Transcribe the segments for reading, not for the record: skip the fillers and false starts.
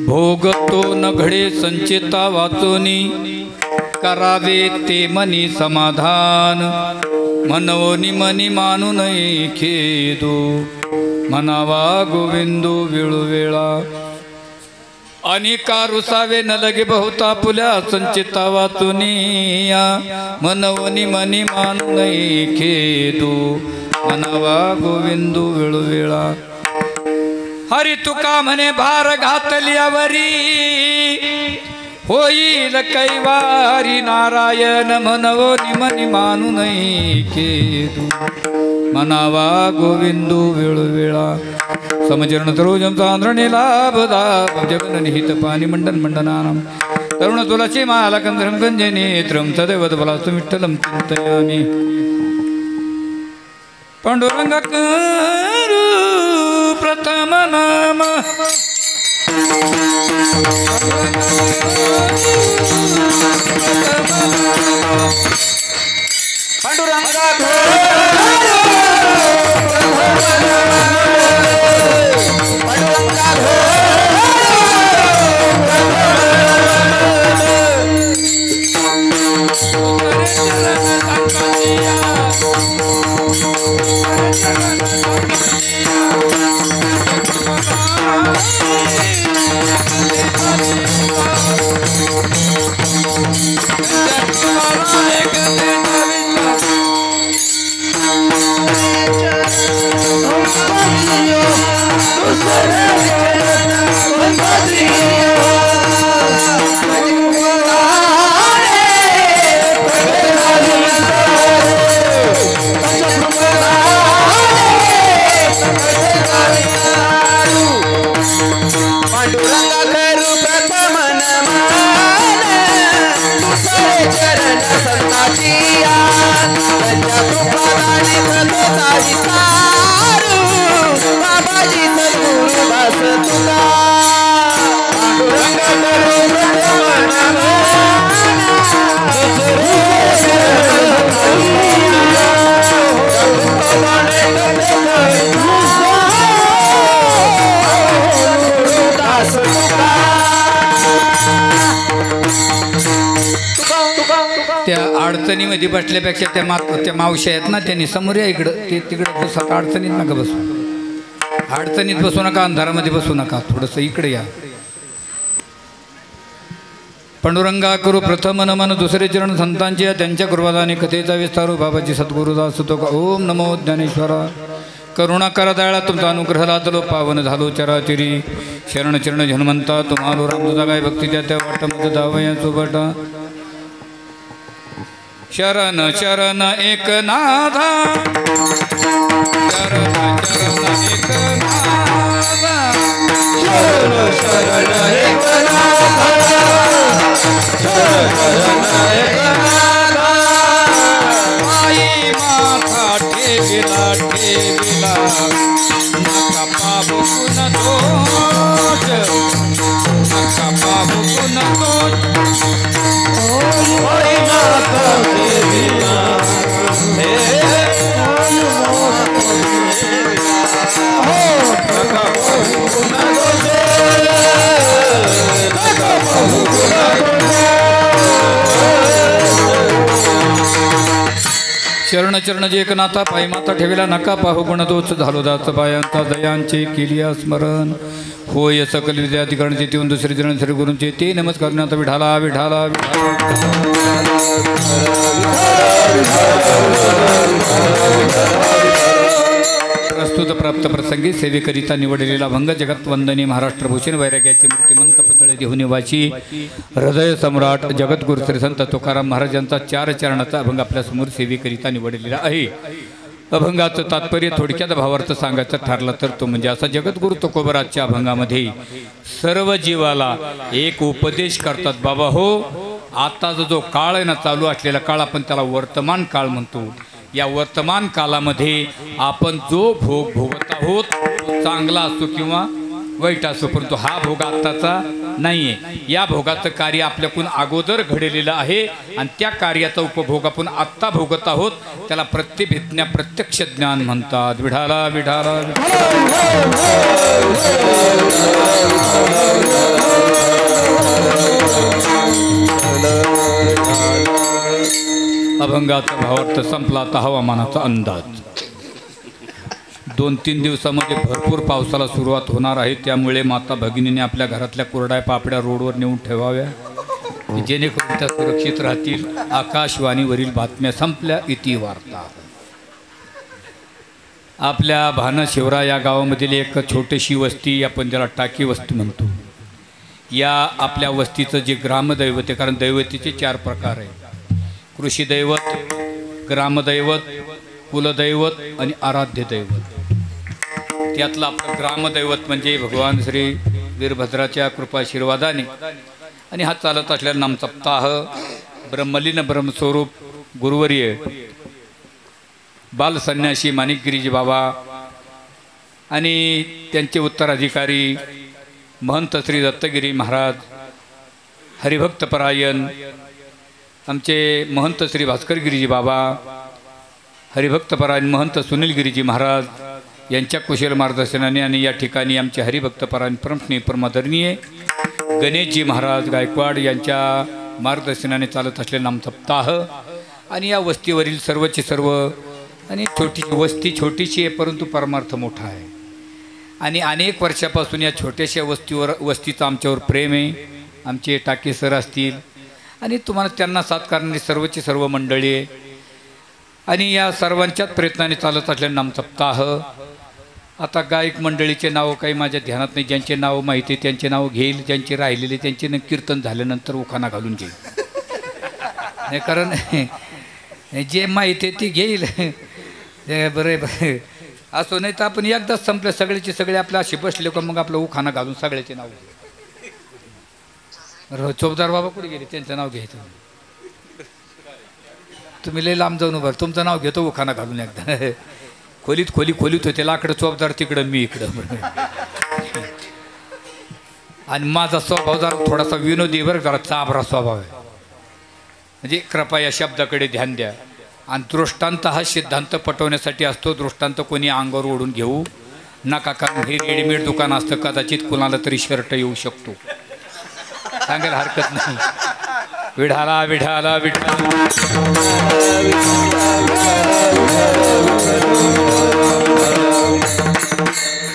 भोग तो न घडे संचिता वाचोनी करावे ते मनी समाधान मनवोनी मनी मानू नये खेदो मनावा गोविंदो वेळोवेळा आणि कारुसावे न लगे बहुता पुल्या संचिता वाचुनिया मनवनी मनी मानू नये खेदो मनावा गोविंदो वेळोवेळा हरी तुका म्हणे भार घातल्यावरी होईल कैवारी नारायण मनवनी मनी मानू नये खेदो मनावा गोविंदो वेळोवेळा समचरण सरोजम चांद्रणे लाभदा जगननिहित पाणी मंडन मंडनानाम तरुण तुलसी माला कंदरम गंजे नेत्रम सदैव बलास्तु विठ्ठलम चिंतयामि पांडुरंग करू प्रथम नाम त्या अडचणीमध्ये बसल्यापेक्षा त्या मावशी आहेत ना त्यांनी समोर या इकडं ते तिकडं बसा अडचणीत नका बसू अडचणीत बसू नका अंधारामध्ये बसू नका थोडंसं इकडे या पांडुरंगा करू प्रथम नमन दुसरे चरण संतांचे त्यांच्या कृपादाने कथेचा विस्तारू बाबाजी सद्गुरुदास सुतो ओम नमो ज्ञानेश्वरा करुणा करा दयाळा तुमचा अनुग्रह लादलो पावन झालो चराचरी शरण चरण हनुमंता तुम्हालो राम तुझा काय भक्तीच्या त्या वाटमध्ये दावया सोबटा शरण शरण एक नाथा शरण शरण एक नाथा शरण शरण एक नाथा शरण शरण एक नाथा आई माथा ठेविला नका पाबू पुन दोष नका पाबू पुन दोष आई माथा ठेविला नका पाबू पुन दोष नका पाबू पुन शरण चरण जे एकनाथा पायी माता ठेविला नका पाहू गुणदोष झालो दास बायांचा दयांचे केलिया स्मरण होय सकल विद्याधिकारांचे येऊन दुसरे चरण श्री गुरूंचे ते नमस्कार विठाला विठाला प्रस्तुत प्राप्त प्रसंगी सेवेकरिता निवडलेला भंग जगत वंदनी महाराष्ट्र भूषण वैराग्याचे मूर्तिमंत पुतळे देहू निवासी हृदय सम्राट जगद्गुरु श्री संत तुकाराम महाराजांचा 4 चरणाचा अभंग आपल्या समोर सेवेकरिता निवडलेला आहे। अभंगाचं तात्पर्य थोडक्यात भावार्थ सांगायचं ठरलं तर तो म्हणजे असा जगद्गुरु तुकोबराजच्या अभंगामध्ये सर्व जीवाला एक उपदेश करतात। बाबा हो, आताचा जो काळ आहे ना, चालू असलेला काळ आपण त्याला वर्तमान काळ म्हणतो। या वर्तमान कालामध्ये आपण जो भोग भोगत आहोत चांगला असो किंवा वाईट असो, परंतु हा भोग आत्ताचा नाहीये. या भोगाचं कार्य आपल्याकडून अगोदर घडलेलं आहे आणि त्या कार्याचा उपभोग आपण आत्ता भोगत आहोत. त्याला प्रतिभिज्ञा प्रत्यक्ष ज्ञान म्हणतात. विठाला विठाला अभंगाचा भावार्थ संपला. आता हवामानाचा अंदाज 2-3 दिवसामध्ये भरपूर पावसाला सुरुवात होणार आहे. त्यामुळे माता भगिनीने आपल्या घरातल्या कुरड्या पापड्या रोडवर नेऊन ठेवाव्या जेणेकरून त्या सुरक्षित राहतील. आकाशवाणीवरील बातम्या संपल्या. इति वार्ता. आपल्या भान शिवरा या गावामधील एक छोटीशी वस्ती, आपण ज्याला टाकी वस्ती म्हणतो, या आपल्या वस्तीचं जे ग्रामदैवत आहे, कारण दैवतीचे 4 प्रकार आहे: कृषी दैवत, ग्रामदैवत, कुलदैवत आणि आराध्य दैवत. त्यातलं आपलं ग्रामदैवत म्हणजे भगवान श्री वीरभद्राच्या कृपाशीर्वादाने आणि हा चालत असलेला नामसप्ताह ब्रह्मलीन ब्रह्मस्वरूप गुरुवर्य बालसन्यासी माणिकगिरीजी बाबा आणि त्यांचे उत्तराधिकारी महंत श्री दत्तगिरी महाराज, हरिभक्तपरायण आमचे महंत श्री भास्करगिरीजी बाबा, हरिभक्तपरायण महंत सुनीलगिरीजी महाराज यांच्या कुशल मार्गदर्शनाने आणि या ठिकाणी आमचे हरिभक्तपरायण परमस्नेही परमादरणीय गणेशजी महाराज गायकवाड यांच्या मार्गदर्शनाने चालत असलेला नामसप्ताह आणि या वस्तीवरील सर्वचे सर्व. आणि छोटीशी वस्ती छोटीशी आहे परंतु परमार्थ मोठा आहे आणि अनेक वर्षापासून या छोट्याशा वस्तीचं आमच्यावर प्रेम आहे. आमचे टाके सर असतील आणि तुम्हाला त्यांना साथ करणारी सर्वची सर्व मंडळी आहे आणि या सर्वांच्याच प्रयत्नाने चालत असलेला नामसप्ताह. आता गायक मंडळीचे नावं काही माझ्या ध्यानात नाही. ज्यांचे नाव माहिती आहे त्यांचे नाव घेईल, ज्यांचे राहिलेले त्यांचे कीर्तन झाल्यानंतर उखाणा घालून घेईल. नाही कारण जे माहिती आहे ती घेईल. बरं असो, नाही तर आपण एकदाच संपलं सगळ्याचे सगळे आपल्या असे बसले का मग आपलं उखाणा घालून सगळ्याचे नाव. चौबदार बाबा कुठे गेले? त्यांचं नाव घ्यायचं. तुम्ही लय लांब जाऊन उभं, तुमचं नाव घेतो उखाणा घालून एकदा. खोलीत होते लाकडं चौबदार तिकडं, मी इकडं. आणि माझा स्वभाव जरा थोडासा विनोदी बरं, जरा चाबरा स्वभाव आहे. म्हणजे कृपा या शब्दाकडे ध्यान द्या. आणि दृष्टांत हा सिद्धांत पटवण्यासाठी असतो. दृष्टांत कोणी अंगावर ओढून घेऊ नका, कारण हे रेडीमेड दुकान असतं. कदाचित कोणाला तरी शर्ट येऊ शकतो, सांगायला हरकत नाही. विठाला विठाला विठाला.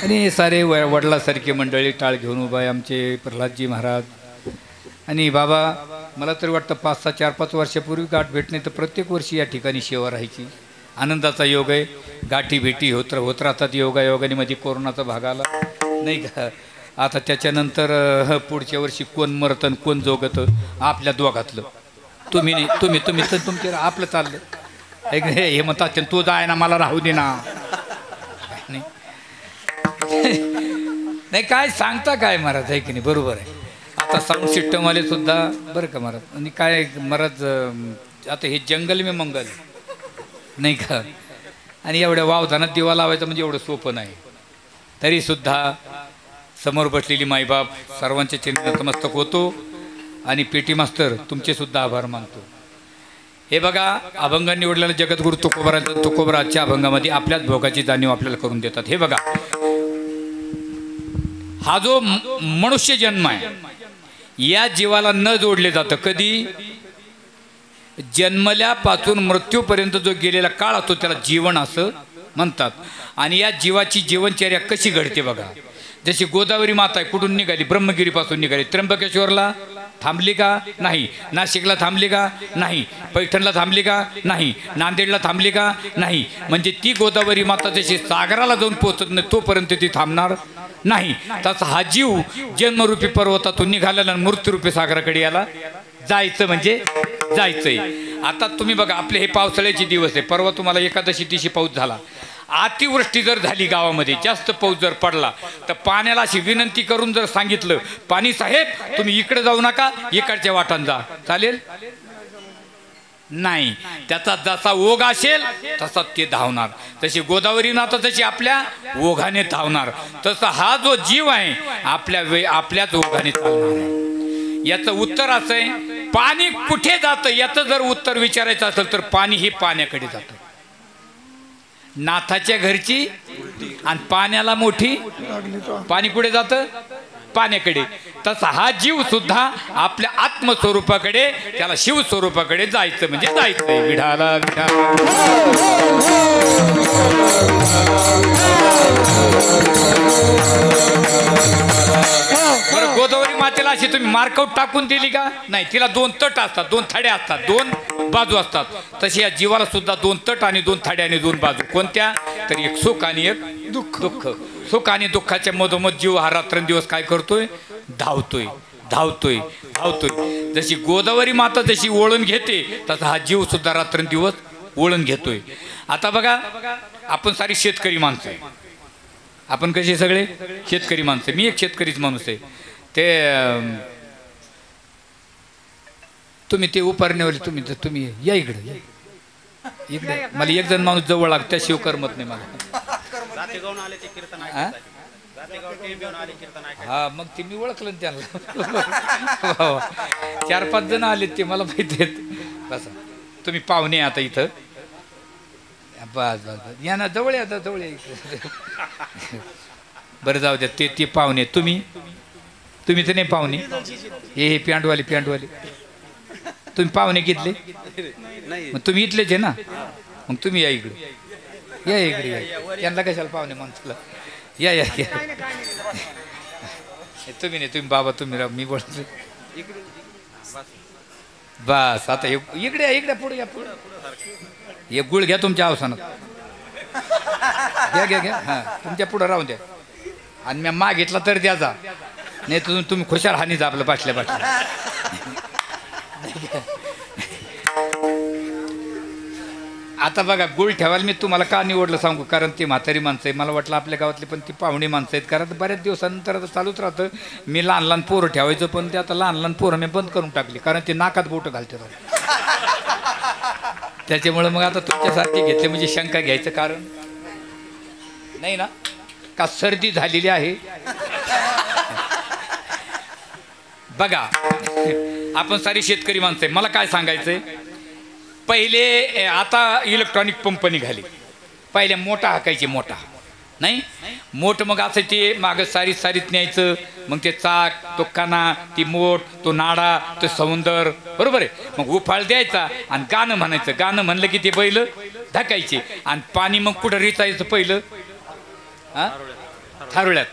आणि सारे वडिलासारखे मंडळी टाळ घेऊन उभा आहे. आमचे प्रल्हादजी महाराज आणि बाबा. मला तरी वाटतं 4-5 वर्षापूर्वी गाठ भेटणे तर प्रत्येक वर्षी या ठिकाणी सेवा राहायची. आनंदाचा योग आहे. गाठी भेटी होत राहतात योगायोगाने. मध्ये कोरोनाचा भाग आला नाही का. आता त्याच्यानंतर पुढच्या वर्षी कोण मरतं कोण जोगतं आपल्या दोघातलं. तुम्ही नाही, तुम्ही तर तुमचे आपलं चाललं. हे म्हणतात तू जाय ना, मला राहू दे ना. नाही काय सांगता काय महाराज, आहे की नाही? बरोबर आहे. आता साऊंड सिस्टमवाले सुद्धा बरं का महाराज. आणि काय महाराज, आता हे जंगल में मंगल नाही का. आणि एवढ्या वावधानात दिवा लावायचा म्हणजे एवढं सोपं नाही. तरीसुद्धा समोर बसलेली माईबाप सर्वांच्या चरणी नतमस्तक होतो. आणि पेटी मास्तर तुमचेसुद्धा आभार मानतो. हे बघा, अभंग निवडलेला जगद्गुरु तुकोबरा आजच्या अभंगामध्ये आपल्याच भोगाची जाणीव आपल्याला करून देतात. हे बघा, हा जो मनुष्य जन्म आहे या जीवाला न जोडले जातं. कधी? जन्मल्यापासून मृत्यूपर्यंत जो गेलेला काळ असतो त्याला जीवन असं म्हणतात. आणि या जीवाची जीवनचर्या कशी घडते बघा. जशी गोदावरी माता आहे, कुठून निघाली? ब्रह्मगिरीपासून निघाली. त्र्यंबकेश्वरला थांबली का? नाही. नाशिकला थांबली का? नाही. पैठणला थांबली का? नाही. नांदेडला थांबली का? नाही. म्हणजे ती गोदावरी माता जशी सागराला जाऊन पोहोचत नाही तोपर्यंत ती थांबणार नाही. तसा हा जीव जन्मरूपी पर्वतातून निघालेला मृत्यूरूपी सागराकडे याला जायचं म्हणजे जायचंय. आता तुम्ही बघा, आपले हे पावसाळ्याचे दिवस आहे. परवा तुम्हाला एकादशी दिवशी पाऊस झाला. अतिवृष्टी जर झाली गावामध्ये, जास्त पाऊस जर पडला तर पाण्याला अशी विनंती करून जर सांगितलं, पाणी साहेब तुम्ही इकडे जाऊ नका, इकडच्या वाटान जा, चालेल? नाही, त्याचा जसा ओघ असेल तसा ते धावणार. तशी गोदावरी नाथा जशी आपल्या ओघाने धावणार, तसा हा जो जीव आहे आपल्याच ओघाने चालणार आहे. याचं उत्तर असं आहे, पाणी कुठे जातं याचं जर उत्तर विचारायचं असेल तर पाणी ही पाण्याकडे जातं. नाथाच्या घरची आणि पाण्याला मोठी, पाणी कुठे जातं? पाण्याकडे. तसा हा जीव सुद्धा आपल्या आत्मस्वरूपाकडे, त्याला शिवस्वरूपाकडे जायचं म्हणजे जायचंय. विढाला विढाला बरं, गोदावरी मातेला अशी तुम्ही मार्कआउट टाकून दिली का? नाही, तिला दोन तट असतात, दोन थड्या असतात, दोन बाजू असतात. तशी या जीवाला सुद्धा दोन तट आणि दोन थड्या आणि दोन बाजू. कोणत्या? तर एक सुख आणि एक दुःख. सुख आणि दुःखाच्या मधोमध जीव हा रात्रंदिवस काय करतोय? धावतोय धावतोय धावतोय. जशी गोदावरी माता जशी वळण घेते तसा हा जीव सुद्धा रात्रंदिवस वळण घेतोय. आता बघा, आपण सारी शेतकरी माणसं आहे. आपण कसे सगळे शेतकरी माणसं. मी एक शेतकरीच माणूस आहे. ते तुम्ही ते उपारण्यावाले तुम्ही या इकडे. मला एक जण माणूस जवळ लागतो, त्या शिव करमत नाही मला. हा, मग ते मी ओळखलं ना त्यांना. 4-5 जण आलेत, ते मला माहिती आहेत. बसा, तुम्ही पाहुणे आता इथं. बस बस बस, या ना जवळ, आता जवळ. बरं, जाऊ द्या, ते पाहुणे. तुम्ही तर नाही पाहुणे. हे पॅन्टवाले तुम्ही पाहुणे घेतले? मग तुम्ही इथलेच आहे ना, मग तुम्ही या इकडे. या इकडे, यांना कशाला पाहुणे माणसाला. या या या. तुम्ही नाही, तुम्ही बाबा, तुम्ही राव, मी बोलतो. बस, आता इकडे पुढे या. पुढे एक गुळ घ्या तुमच्या अवसानात. घ्या. हां, तुमच्या पुढं राहून द्या. आणि मी मागितला तर द्या जा, नाही तर तुम्ही खुशाल हानी जा आपलं बाटल्या. आता बघा, गुळ ठेवायला मी तुम्हाला का निवडलं सांगू? कारण ती म्हातारी माणसं आहे. मला वाटलं आपल्या गावातली पण ती पाहुणी माणसं आहेत. कारण बऱ्याच दिवसानंतर आता चालूच राहतं. मी लहान पोरं ठेवायचं, पण ते आता लहान पोरं मी बंद करून टाकली, कारण ते नाकात बोटं घालते. त्याच्यामुळे मग आता तुमच्यासारखे घेतले म्हणजे शंका घ्यायचं कारण नाही ना, का सर्दी झालेली आहे. बघा, आपण सारी शेतकरी माणसं आहे. मला काय सांगायचंय, पहिले आता इलेक्ट्रॉनिक पंप निघाले. पहिले मोठा हाकायचे, मोठा नाही मोठ, मग असं ते मागं सारीत न्यायचं. मग ते चाक, तो काना, ती मोठ, तो नाडा, तो सौंदर, बरोबर आहे. मग उफाळ द्यायचा आणि गाणं म्हणायचं. गाणं म्हणलं की ते बैल ढकायचे. आणि पाणी मग कुठं रिचायचं पहिलं? हा, थारुळ्यात.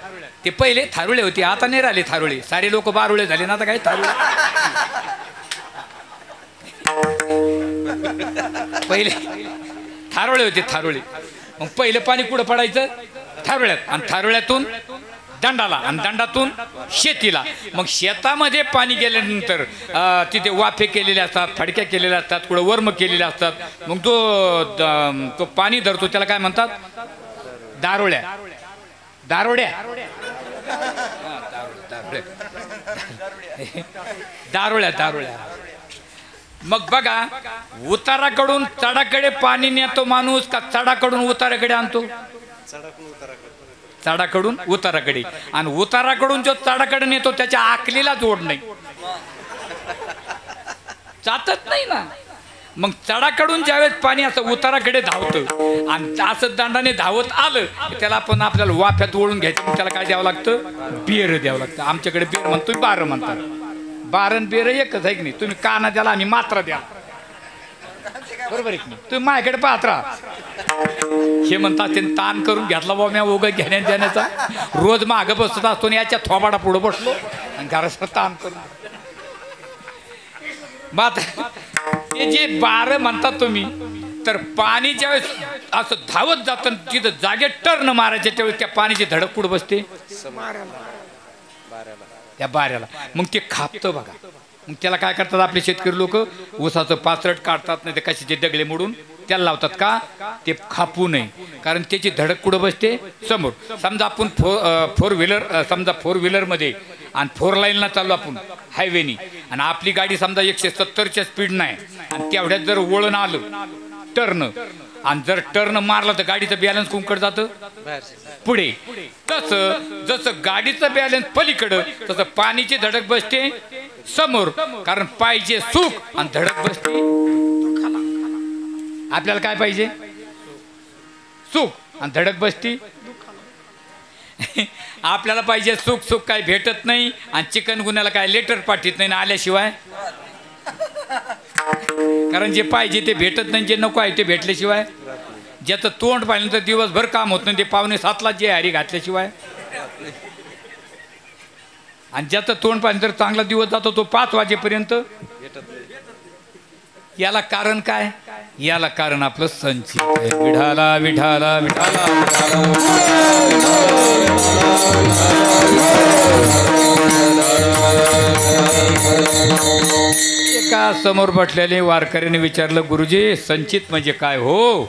ते पहिले थारुळे होते, आता नाही राहिले थारुळे. सारे लोक बारुळे झाले ना, आता काय थारुळे. पहिले थारोळे होते, थारोळे. मग पहिलं पाणी कुठं पडायचं? थारोळ्यात. आणि थारोळ्यातून दंडाला, आणि दंडातून शेतीला. मग शेतामध्ये पाणी गेल्यानंतर तिथे वाफे केलेले असतात, फडक्या केलेल्या असतात, कुठं वर्म केलेले असतात. मग तो पाणी धरतो, त्याला काय म्हणतात? दारोळ्या. दारोळ्या. मग बघा, उताराकडून चढाकडे पाणी नेतो माणूस का चढाकडून उताराकडे आणतो? चढाकडून उताराकडे. आणि उताराकडून जो चढाकडे नेतो त्याच्या आकलीला जोड नाही, जातच नाही ना. मग चढाकडून ज्यावेळेस पाणी असं उताराकडे धावतं आणि असं दंडाने धावत आलं की त्याला आपण आपल्याला वाफ्यात ओळून घ्यायचं. त्याला काय द्यावं लागतं? बेर द्यावं लागतं. आमच्याकडे बेर म्हणतो, बारं म्हणतात. बारण बेर एकच आहे की नाही? तुम्ही काना द्याला, आम्ही मात्रा द्या, बरोबर आहे की नाही? तुम्ही माझ्याकडे पाहत राहा. हे म्हणतात ते ताण करून घेतला बाबा, मी उगा घेण्यात देण्याचा. रोज मागं बसत असतो आणि याच्या थोबाडा पुढं बसलो आणि घराचा ताण करून. मग ते जे बारं म्हणतात तुम्ही, तर पाणी ज्यावेळेस असं धावत जातं तिथं जागेत टर्न मारायचे, त्यावेळेस त्या पाण्याची धडक कुठं बसते? त्या बाऱ्याला. मग ते खापतं बघा. मग त्याला काय करतात आपले शेतकरी लोक? ऊसाचं पाचरट काढतात, नाही ते कशाचे दगडे मोडून त्याला लावतात. का? ते खापू नये. कारण त्याची धडक कुठं बसते? समोर. समजा आपण फोर व्हीलर, समजा 4 व्हीलरमध्ये आणि 4 लाईनला चाललो आपण हायवेनी आणि आपली गाडी समजा 170च्या स्पीड नाही आणि तेवढ्यात जर वळण आलं टर्न आणि जर टर्न मारला तर गाडीचं बॅलन्स कुंकड जातं पुढे. तसं जसं गाडीचं बॅलन्स पलीकडं तसं पाणीची धडक बसते समोर, कारण पाहिजे सुख आणि धडक बसते. आपल्याला काय पाहिजे? सुख आणि धडक बसती. आपल्याला पाहिजे सुख, सुख काय भेटत नाही आणि चिकन गुन्ह्याला काय लेटर पाठवत नाही ना आल्याशिवाय. कारण जे पाहिजे ते भेटत नाही, जे नको आहे ते भेटल्याशिवाय. ज्याचं तोंड पाहिलं तर दिवसभर काम होत नाही, ते 6:45 जे हरी घातल्याशिवाय. आणि ज्याचं तोंड पाहिलं तर चांगला दिवस जातो तो 5 वाजेपर्यंत. याला कारण काय? याला कारण आपलं संचित आहे. विठाला विठाला विठाला एका समोर बसलेले वारकऱ्याने विचारलं, गुरुजी संचित म्हणजे काय? हो,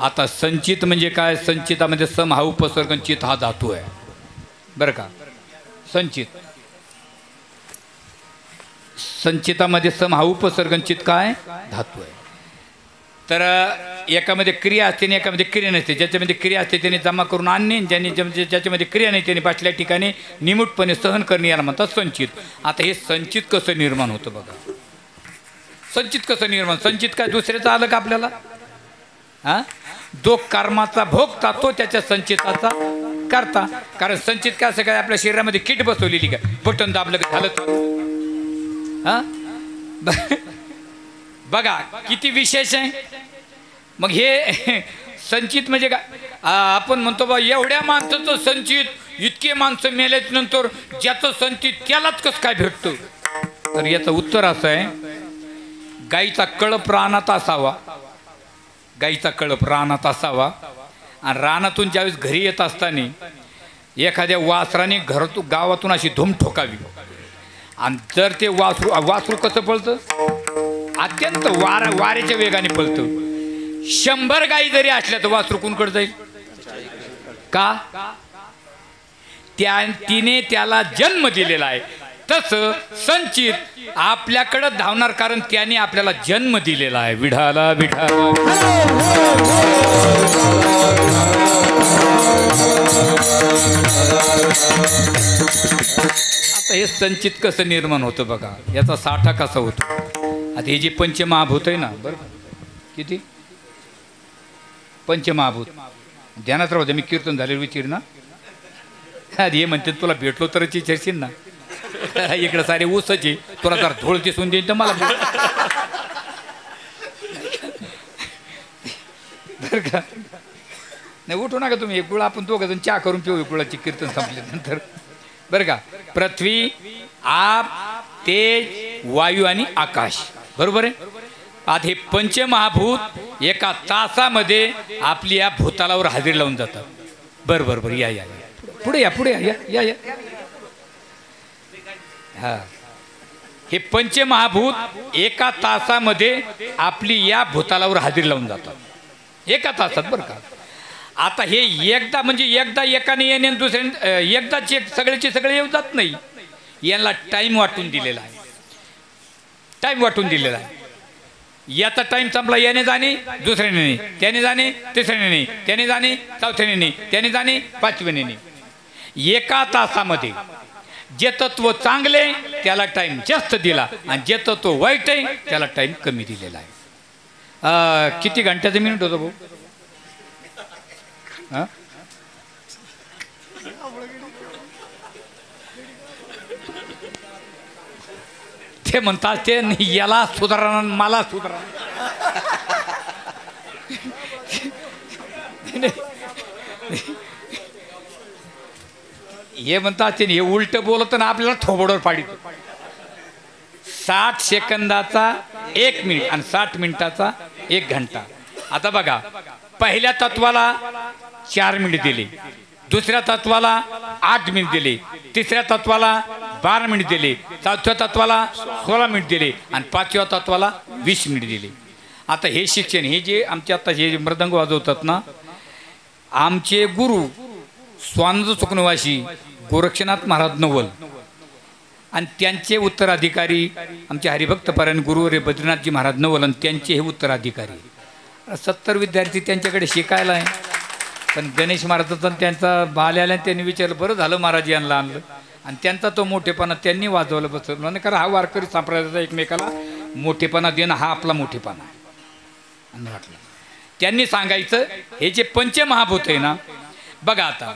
आता संचित म्हणजे काय? संचितामध्ये सम हा उपसर्ग, चित हा धातू आहे बरं का. संचित संचितामध्ये सम हा उपसर्ग, चित काय धातू आहे. तर एकामध्ये क्रिया असते आणि एकामध्ये क्रिया नसते. ज्याच्यामध्ये क्रिया असते त्याने जमा करून आणणे, ज्याच्यामध्ये क्रिया नाही त्याने बसल्या ठिकाणी निमूटपणे सहन करणे, याला म्हणतात संचित. आता हे संचित कसं निर्माण होतं बघा. संचित कसं निर्माण? संचित काय दुसऱ्याचं आलं का आपल्याला? हा, जो कर्माचा भोगता तो त्याच्या संचिताचा करता. कारण संचित काय असं काय आपल्या शरीरामध्ये किट बसवलेली का, बटन दाबलं का झालं. हा बघा किती विशेष आहे. मग हे संचित म्हणजे काय? आपण म्हणतो बा एवढ्या माणसाचं संचित, इतके माणसं मेल्याच्या नंतर ज्याचं संचित त्यालाच कसं काय भेटतं? तर याचं उत्तर असं आहे, गाईचा कळप रानात असावा. गाईचा कळप रानात असावा आणि रानातून ज्यावेळेस घरी येत असताना एखाद्या वासराने गावातून अशी धूम ठोकावी आणि जर ते वासरू कसं पळतं? अत्यंत वाऱ्याच्या वेगाने पळतं. 100 गाई जरी असल्या तर वासरू कुणकडे जाईल का? तिने त्याला जन्म दिलेला आहे. तसं संचित आपल्याकडं धावणार, कारण त्याने आपल्याला जन्म दिलेला आहे. विठाला विठाला आता हे संचित कसं निर्माण होतं बघा, याचा साठा कसा होतो. आता हे जे पंचमहाभूत आहे ना, बरं किती पंचमहाभूत ध्यानात राहू द्या. मी कीर्तन झालेलं विचार ना, हे म्हणते तुला भेटलो तरच विचारशील ना. इकडं सारे ऊसाचे तुला जर धोळ दिसून देईन तर मला बरं का. नाही उठू नका तुम्ही. गुळ आपण 2 जण चहा करून पिऊ गुळाची कीर्तन संपल्यानंतर बरं का. पृथ्वी, आप, तेज, वायू आणि आकाश, बरोबर आहे. आता हे पंचमहाभूत एका तासामध्ये आपली या भूतालावर हजेरी लावून जातात. बरं बरं बरं, या या पुढे या, पुढे या या या. हा, हे पंचमहाभूत एका तासामध्ये आपली या भूतालावर हजेरी लावून जातात, एका तासात बरं का. आता हे एकदा म्हणजे एकदा एकाने येणे दुसऱ्या एकदाच सगळ्याचे सगळे येऊ जात नाही. यांना टाईम वाटून दिलेला आहे. टाईम वाटून दिलेला आहे. याचा टाईम संपला, याने जाणे दुसऱ्याने नाही, त्याने जाणे तिसऱ्याने नाही, त्याने जाणे चौथ्याने नाही, त्याने जाणे पाचव्याने नाही. एका तासामध्ये जे तत्व चांगले त्याला टाईम जास्त दिला आणि जे तत्व वाईट आहे त्याला टाईम कमी दिलेला आहे. किती घंट्याचा मिनिट होतो भाऊ? हा, ते म्हणतात ते याला सुधारणा मला सुधारणा. हे म्हणतात ते हे उलट बोलत ना आपल्याला थोबडवर पाडित. 60 सेकंदाचा 1 मिनिट आणि 60 मिनिटाचा 1 घंटा. आता बघा, पहिल्या तत्वाला 4 मिनिट दिले, दुसऱ्या तत्वाला 8 मिनिट दिले, तिसऱ्या तत्वाला 12 मिनिट दिले, चौथ्या तत्वाला 16 मिनिट दिले आणि 5व्या तत्वाला 20 मिनिट दिले. आता हे शिक्षण, हे जे आमचे आता हे मृदंग वाजवतात ना, आमचे गुरु स्वानंद सुखनिवासी गोरक्षनाथ महाराज नवल आणि त्यांचे उत्तराधिकारी आमचे हरिभक्त परायण गुरुवर्य बद्रीनाथजी महाराज नवलन त्यांचे हे उत्तराधिकारी 70 विद्यार्थी त्यांच्याकडे शिकायला आहे. पण गणेश महाराजांचा त्यांचा बाल्याला त्यांनी विचारलं बरं झालं महाराज यांना आणलं आणि त्यांचा तो मोठेपणा त्यांनी वाजवलं बसवलं म्हणजे कारण हा वारकरी संप्रदायाचा एकमेकाला मोठेपणा देणं हा आपला मोठेपणा आणि वाटलं त्यांनी सांगायचं हे जे पंचमहाभूत आहे ना बघा आता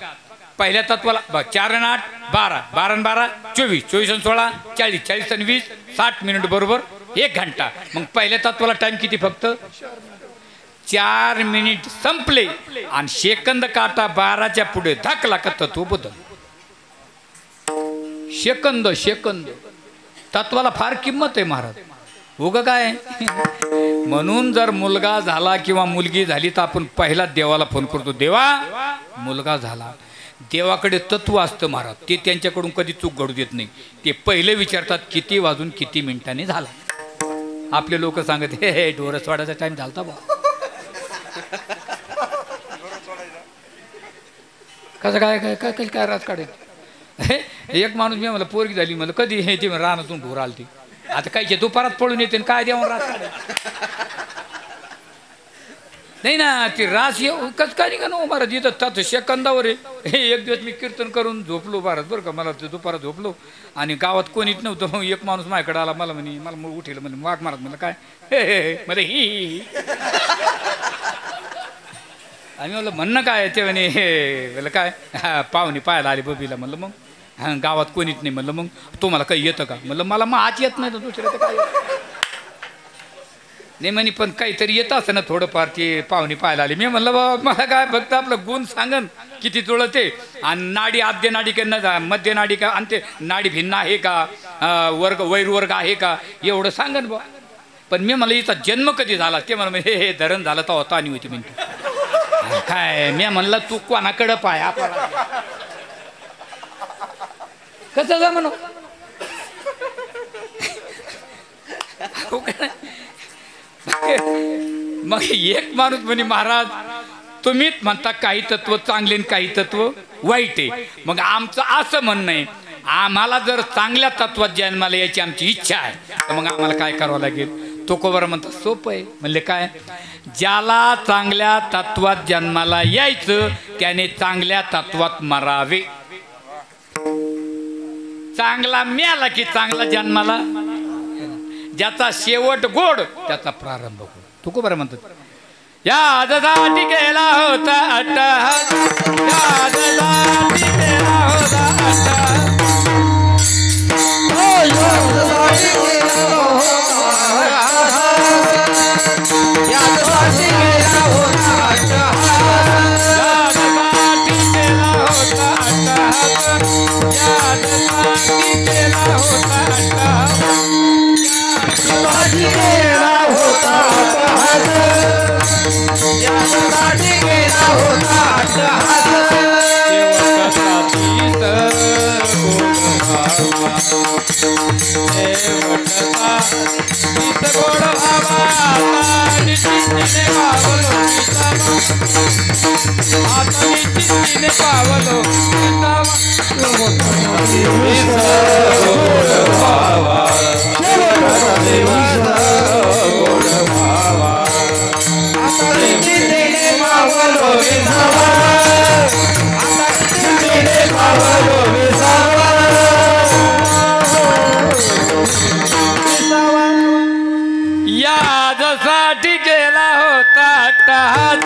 पहिल्या तत्वाला 4 आणि 8 12 12 आणि 12 24 24 आणि 16 40 40 आणि 20 60 मिनिट बरोबर 1 घंटा. मग पहिल्या तत्वाला टाइम किती फक्त 4 मिनिट संपले आणि सेकंद काटा 12च्या पुढे धकला का तत्व बदल सेकंद सेकंद तत्वाला फार किंमत आहे महाराज. उग काय म्हणून जर मुलगा झाला किंवा मुलगी झाली तर आपण पहिला देवाला फोन करतो देवा मुलगा झाला. देवाकडे तत्व असतं महाराज ते त्यांच्याकडून कधी चूक घडू देत नाही. ते पहिले विचारतात किती वाजून किती मिनिटांनी झाला. आपले लोक सांगत हे ढोरं सोडायचा टाइम झालता बा कसं काय काय काय काय राज काढेल. एक माणूस मी मला पोरगी झाली मला कधी हे ते रानातून ढोर आलती आता कायचे दुपारात पळून येते काय देऊन राज काढेल नाही ना ती रास कसं काय का नो महाराज इथं तत् सेकंदावर आहे. हे एक दिवस मी कीर्तन करून झोपलो महाराज बरं का मला ते दुपारात झोपलो आणि गावात कोणीच नव्हतं. मग एक माणूस माझ्याकडे आला मला म्हणे मला उठेल म्हणे वाघ मारत मला काय हे मला ही आम्ही म्हणलं म्हणणं काय ते म्हणे हे म्हणलं काय पाहुणे पाहायला आले बबीला म्हणलं मग हां गावात कोणीच नाही म्हणलं मग तुम्हाला काही येतं का म्हणलं मला मग आज येत नाही तर दुसरं तर काय नाही म्हणे पण काहीतरी येतं असं ना थोडंफार ते पाहुणे पाहायला आले. मी म्हणलं बाबा मला काय फक्त आपलं गुण सांगन किती जुळते आणि नाडी आद्य नाडी का मध्य नाडी का आणि ते नाडी भिन्न आहे का वर्ग वैरवर्ग आहे का एवढं सांगन बा. पण मी मला हिचा जन्म कधी झाला ते म्हणून हे धरण झालं तर होता आणि होती म्हणते काय मी म्हणलं तू कोणाकडं पाय आपल्याला कसं जा म्हणू मग एक माणूस म्हणे महाराज तुम्हीच म्हणता काही तत्व चांगले आणि काही तत्व वाईट आहे. मग आमचं असं म्हणणं आहे आम्हाला जर चांगल्या तत्वात जन्माला यायची आमची इच्छा आहे तर मग आम्हाला काय करावं लागेल. तो कोबर म्हणतो सोपं आहे. म्हणले काय ज्याला चांगल्या तत्वात जन्माला यायचं त्याने चांगल्या तत्वात मरावे. चांगला मिळाला की चांगला जन्माला ज्याचा शेवट गोड त्याचा प्रारंभ गोड. तू को बरं म्हणतात यादसाठी केला होता अट्टहास यादसाठी केला होता अट्टहास यादसाठी केला होता अट्टहास यादसाठी केला होता अट्टहास यादसाठी केला होता अट्टहास गेला होता यासाठी गेला होता यादसाठी गेला होता अट्टहास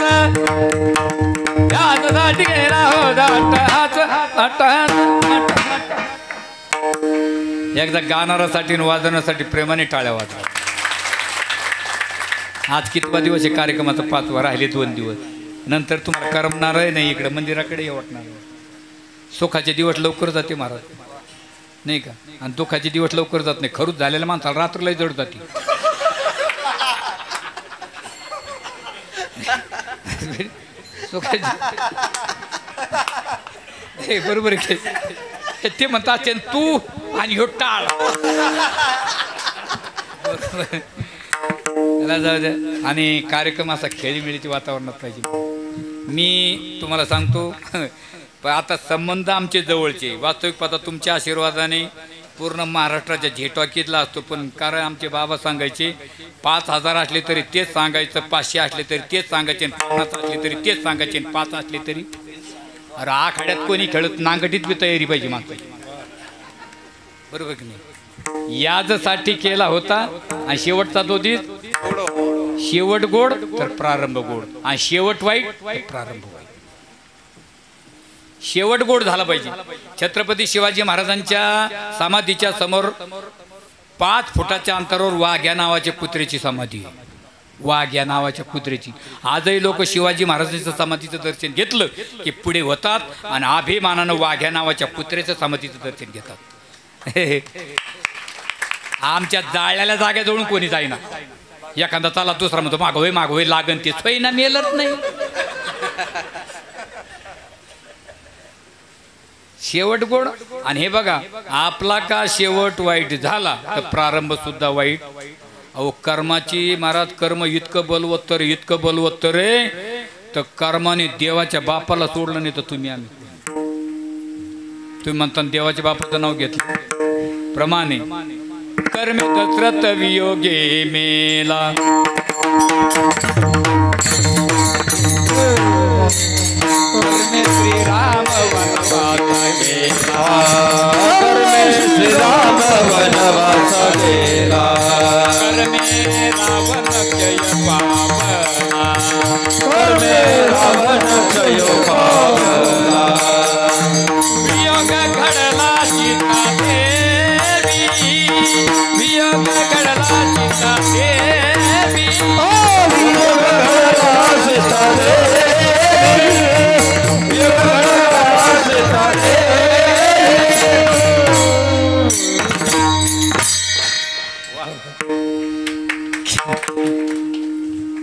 यादसाठी गेला होता अट्टहास. एकदा गाणारासाठी आणि वाजवण्यासाठी प्रेमाने टाळ्या वाजवा. आज कितवा दिवस आहे कार्यक्रमाचा 5वा राहिले 2 दिवस नंतर तुम्हाला करमणारही नाही इकडं मंदिराकडे वाटणार. सुखाचे दिवस लवकर जाते महाराज नाही का आणि दुःखाचे दिवस लवकर जात नाही. खरूच झालेल्या माणसाला रात्रलाही जड जाते. हे बरोबर आहे ते म्हणतात तू आणि ह्यो टाळ जाऊ द्या. आणि कार्यक्रम असा खेळीमेळीच्या वातावरणात पाहिजे. मी तुम्हाला सांगतो पण आता संबंध आमचे जवळचे वास्तविक पाहता तुमच्या आशीर्वादाने पूर्ण महाराष्ट्राच्या झेटॉकीतला असतो. पण कारण आमचे बाबा सांगायचे 5,000 असले तरी तेच सांगायचं, 500 असले तरी तेच सांगायचे, 50 असले तरी तेच सांगायचे, 5 असले तरी. अरे आखाड्यात कोणी खेळत नांगटीत बी तयारी पाहिजे माणसाची, बरोबर की नाही. याजसाठी केला होता आणि शेवटचा तो दिस शेवट गोड तर प्रारंभ गोड आणि शेवट वाईट प्रारंभ वाईट. शेवट गोड झाला पाहिजे. छत्रपती शिवाजी महाराजांच्या समाधीच्या समोर 5 फुटाच्या अंतरावर वाघ या नावाच्या कुत्र्याची समाधी आहे. वाघ या नावाच्या कुत्र्याची. आजही लोक शिवाजी महाराजांच्या समाधीचं दर्शन घेतलं की पुढे होतात आणि अभिमानानं वाघ या नावाच्या कुत्र्याच्या समाधीचं दर्शन घेतात. आमच्या जाळल्याला जागेजवळून कोणी जाईना. एखादा चला दुसरा म्हणतो मागवय मागवय लागन ते स्वयंना मेलत नाही. शेवट गोड. आणि हे बघा आपला का शेवट वाईट झाला तर प्रारंभ सुद्धा वाईट. अहो कर्माची महाराज कर्म इतकं बलवत्तर इतकं बलवत्तर रे तर कर्माने देवाच्या बापाला सोडलं नाही तर तुम्ही म्हणता देवाच्या बापाचं नाव घेतलं प्रमाणे. कर्मे दशरथ वियोगे मेला कर्मे श्रीराम वनवास गेला कर्मे श्रीराम वनवास गेला कर्मे रावण जय पावला कर्मे रावण जय पावला वियोग घडला सीता देवी वियोग घडला सीता देवी वियोग घडला सीता देवी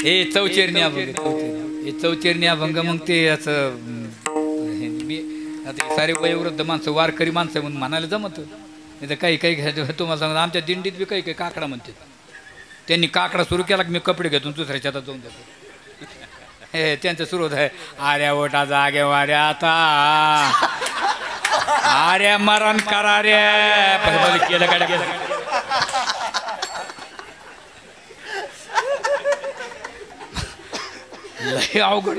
हे चौचेरणी अभंग हे चौचेरणी अभंग. मग ते असं मी आता सारे वयोवृद्ध माणसं वारकरी माणसं म्हणून म्हणायला जमत नाही तर काही काही तुम्हाला सांगतो आमच्या दिंडीत बी काही काही काकडा म्हणतात. त्यांनी काकडा सुरू केला की मी कपडे घेतो दुसऱ्याच्या हातात जाऊन जातो. हे त्यांचं सुरू होत आहे आर्या ओटा जागे वाऱ्या आता आर्या मरण करा रे केलं गाड्या गेलं लय अवघड.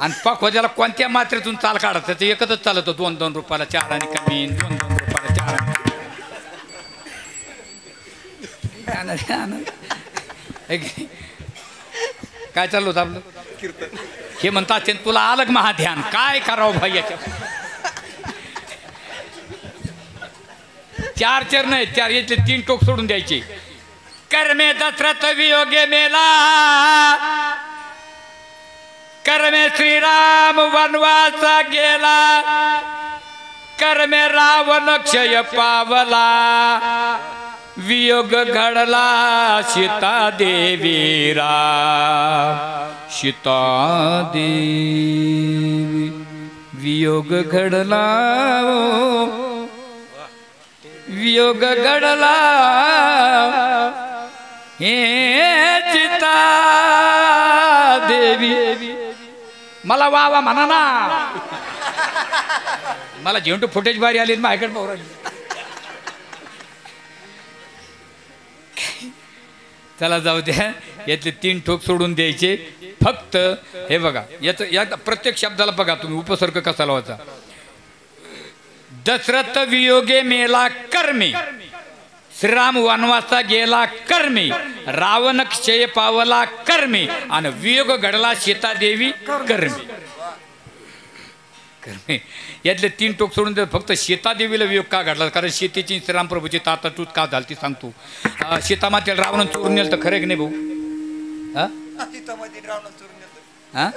आणि पखवाद्याला कोणत्या मात्रेतून चाल काढत त्याचं एकच चालत 2-2 रुपयाला 4 आणि कमी 2-2 रुपयाला 4. काय चाललं होतं आपलं हे म्हणतात तुला अलग महाध्यान काय करावं भाई याच्या 4 चर नाही 4 याचे 3 टोक सोडून द्यायचे. कर्मे दशरथ वियोगे मेला कर्मे श्रीराम वनवासा गेला कर्मे रावण क्षय पावला वियोग घडला सीता देवीरा सीता देवी वियोग घडला वियोग घडला हे सीता देवी. मला वा वा म्हणा ना मला झेंडू फुटेज बारी आली माझ्याकडे पाहू राहिली. चला जाऊ द्या यातले 3 ठोक सोडून द्यायचे. फक्त हे बघा याचं या प्रत्येक शब्दाला बघा तुम्ही उपसर्ग कसा लावायचा. दशरथ वियोगे मेला कर्मे श्रीराम वनवासा गेला कर्मे रावण क्षय पावला कर्मे आणि वियोग घडला सीता देवी कर्मे. कर्मे यातले 3 टोक सोडून दे. फक्त सीता देवीला वियोग का घडला कारण सीतेची श्रीराम प्रभूची तातातूत का झाली ती सांगतो. सीता मातेला रावण चोरून नेलं तर खरं की नाही भाऊ. हा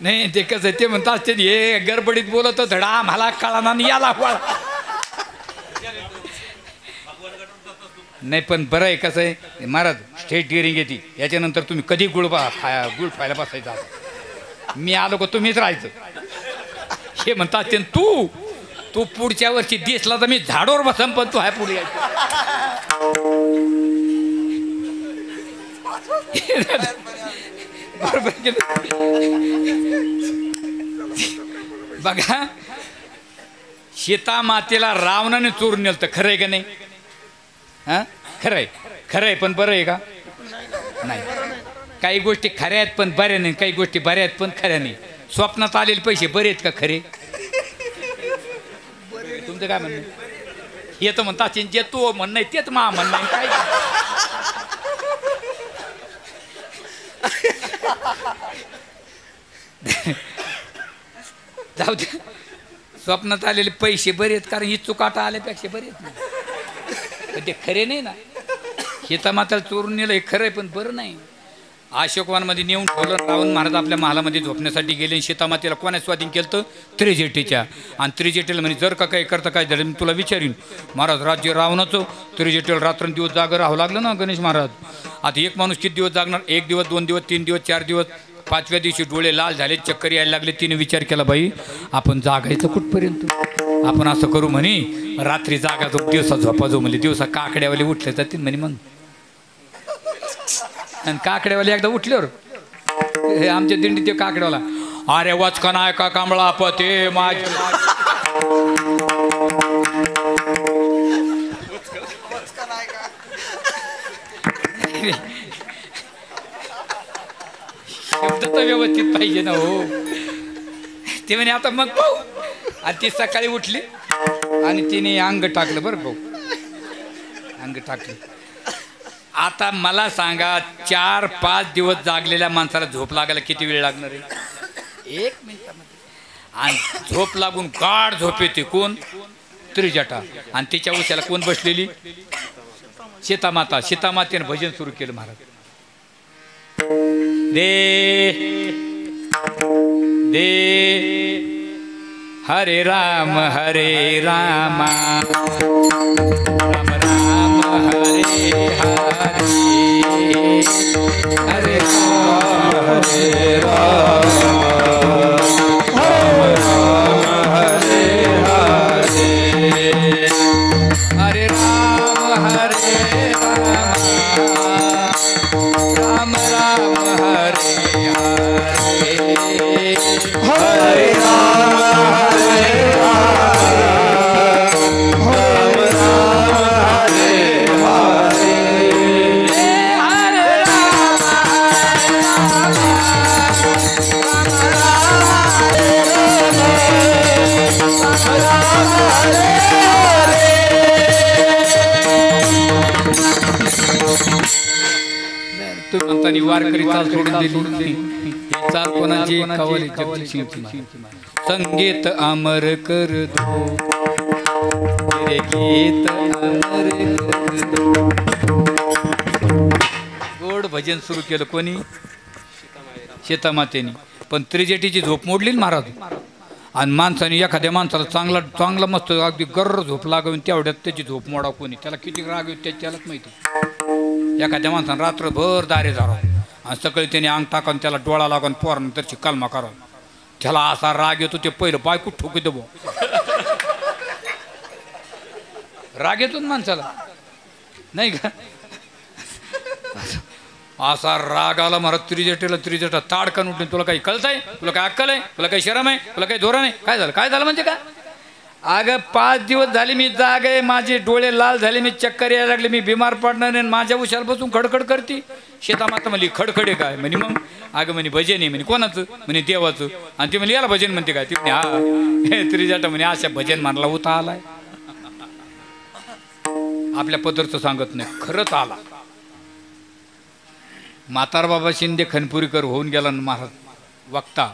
नाही ते कसं ते म्हणतात ते हे गडबडीत बोलत धडा आम्हाला कळाना याला नाही. पण बरं आहे कसं आहे महाराज स्टेट गिअरिंग येते याच्यानंतर तुम्ही कधी गुळ खायला बसायचा. मी आलो का तुम्हीच राहायचं. हे म्हणतात ते तू पुढच्या वर्षी दिसला तर मी झाडोर बसन पण तू आहे पुढे यायचं. बरोबर की बघा सीता मातेला रावणाने चोरून नेलं तर खरंय का नाही? हा खरंय खरंय पण बरं आहे का नाही? काही गोष्टी खऱ्या आहेत पण बऱ्या नाही, काही गोष्टी बऱ्या आहेत पण खऱ्या नाही. स्वप्नात आलेले पैसे बरे आहेत का खरे? तुमचं काय म्हणणं? हे तर म्हणतात जे तू म्हणणं आहे तेच मा म्हणणं आहे काय? जाऊ दे, स्वप्नात आलेले पैसे बरे आहेत कारण ही चुकाटा आल्यापेक्षा बरे आहेत ना, पण ते खरे नाही ना. सीता माताला चोरून नेलं हे खरं आहे पण बरं नाही. अशोकवनामध्ये नेऊन ठेवलं. रावण महाराज आपल्या महालामध्ये झोपण्यासाठी गेले. सीतामातेला कोणा स्वाधीन केलं तर त्रिजटेच्या. आणि त्रिजटेला म्हणे जर का काही करता काय झालं मी तुला विचारीन. महाराज राज्य रावणाचं त्रिजटेला रात्रंदिवस जागं राहावं लागलं ना गणेश महाराज. आता एक माणूस किती दिवस जागणार? 1 दिवस 2 दिवस 3 दिवस 4 दिवस. 5व्या दिवशी डोळे लाल झाले, चक्कर यायला लागले. तिने विचार केला बाई आपण जागायचं कुठपर्यंत? आपण असं करू म्हणे रात्री जागा जो दिवसा झोपा जो म्हणजे दिवसा काकड्यावाले उठले जातील म्हणे. मग आणि काकड्यावाले एकदा उठल्यावर हे आमच्या दिंडीत ते काकड्यावाला अरे वाचका नाय का कांबळा पते माझ शब्द तर व्यवस्थित पाहिजे ना हो. ते म्हणे आता मग पाहू. आणि ती सकाळी उठली आणि तिने अंग टाकलं बरं भाऊ, अंग टाकलं. आता मला सांगा 4-5 दिवस जागलेल्या माणसाला झोप लागायला किती वेळ लागणार आहे? 1 मिनिटामध्ये. आणि झोप लागून गाढ झोप येते. कोण? त्रिजटा. आणि तिच्या उशाला कोण बसलेली? सीतामाता. सीतामातेने भजन सुरू केलं महाराज. दे दे हरे राम राम राम राम हरे हरे हरे राम राम राम हरे हरे हरे राम राम राम हरे हरे हरे राम वारकरी चाल सोडून दिली. चाल कोणाची? कवली जगदीशसिंहची. संगीत अमर कर दो तेरे गीत अमर कर दो. गोड भजन सुरू केलं. कोणी? सीतामातेनी. पण त्रिजटीची झोप मोडली ना महाराज. आणि माणसाने एखाद्या माणसाला चांगला मस्त अगदी गर्र झोप लागावी तेवढ्यात त्याची झोप मोडा. कोणी? त्याला किती राग येतो त्यालाच माहिती. एखाद्या माणसानं रात्रभर दारे झाला आणि सकाळी त्याने अंग टाकून त्याला डोळा लागून पोरानं त्याची कलमा करा. त्याला असा राग येतो ते पहिलं बायको ठोकी देबो. राग येतो ना माणसाला नाही का? असा राग आला महाराज त्रिजटेला. त्रिजटा ताडकान उठून तुला काही कळतंय? तुला काय अक्कल आहे? तुला काही शरम आहे? तुला काही धोरण आहे? काय झालं? काय झालं म्हणजे काय? अगं 5 दिवस झाले मी जाग आहे, माझे डोळे लाल झाले, मी चक्कर यायला लागले, मी बिमार पडणार नाही. माझ्या उशाला बसून खडखड करते. सीतामाता म्हणली खडखडे काय? म्हणे मग अगं म्हणे भजन आहे. म्हणे कोणाचं? म्हणे देवाचं. आणि ती म्हणली याला भजन म्हणते काय? ती म्हणे हा. त्रिजटा म्हणे अशा भजन मानला होता आलाय. आपल्या पदरचं सांगत नाही, खरंच आला. म्हातार बाबा शिंदे खनपुरीकर होऊन गेला महाराज वक्ता.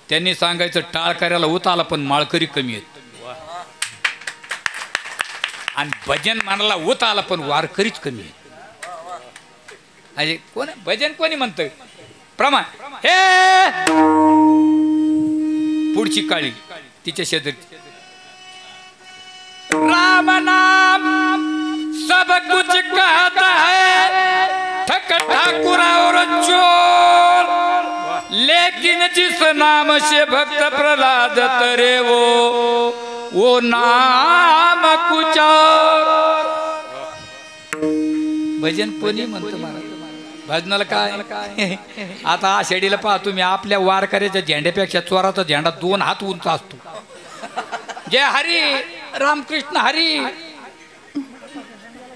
त्यांनी सांगायचं टाळ करायला होत आला पण माळकरी कमी आहेत. आणि भजन मानाला होत आला पण वारकरीच कमी आहे. अरे कोण भजन कोणी म्हणतंय? प्रमाण हे पुढची काळी तिच्या शेजारी राम नाम सब कुछ कहता है ठक ठाकुर और चोर, लेकिन जिस नाम से भक्त प्रहलाद तरे वो नाम कुछ और. भजन कोणी म्हणतं महाराज? भजनाला काय आता आषाढीला पहा तुम्ही आपल्या वारकऱ्याच्या झेंड्यापेक्षा चोराचा झेंडा 2 हात उंच असतो. जय हरी रामकृष्ण हरी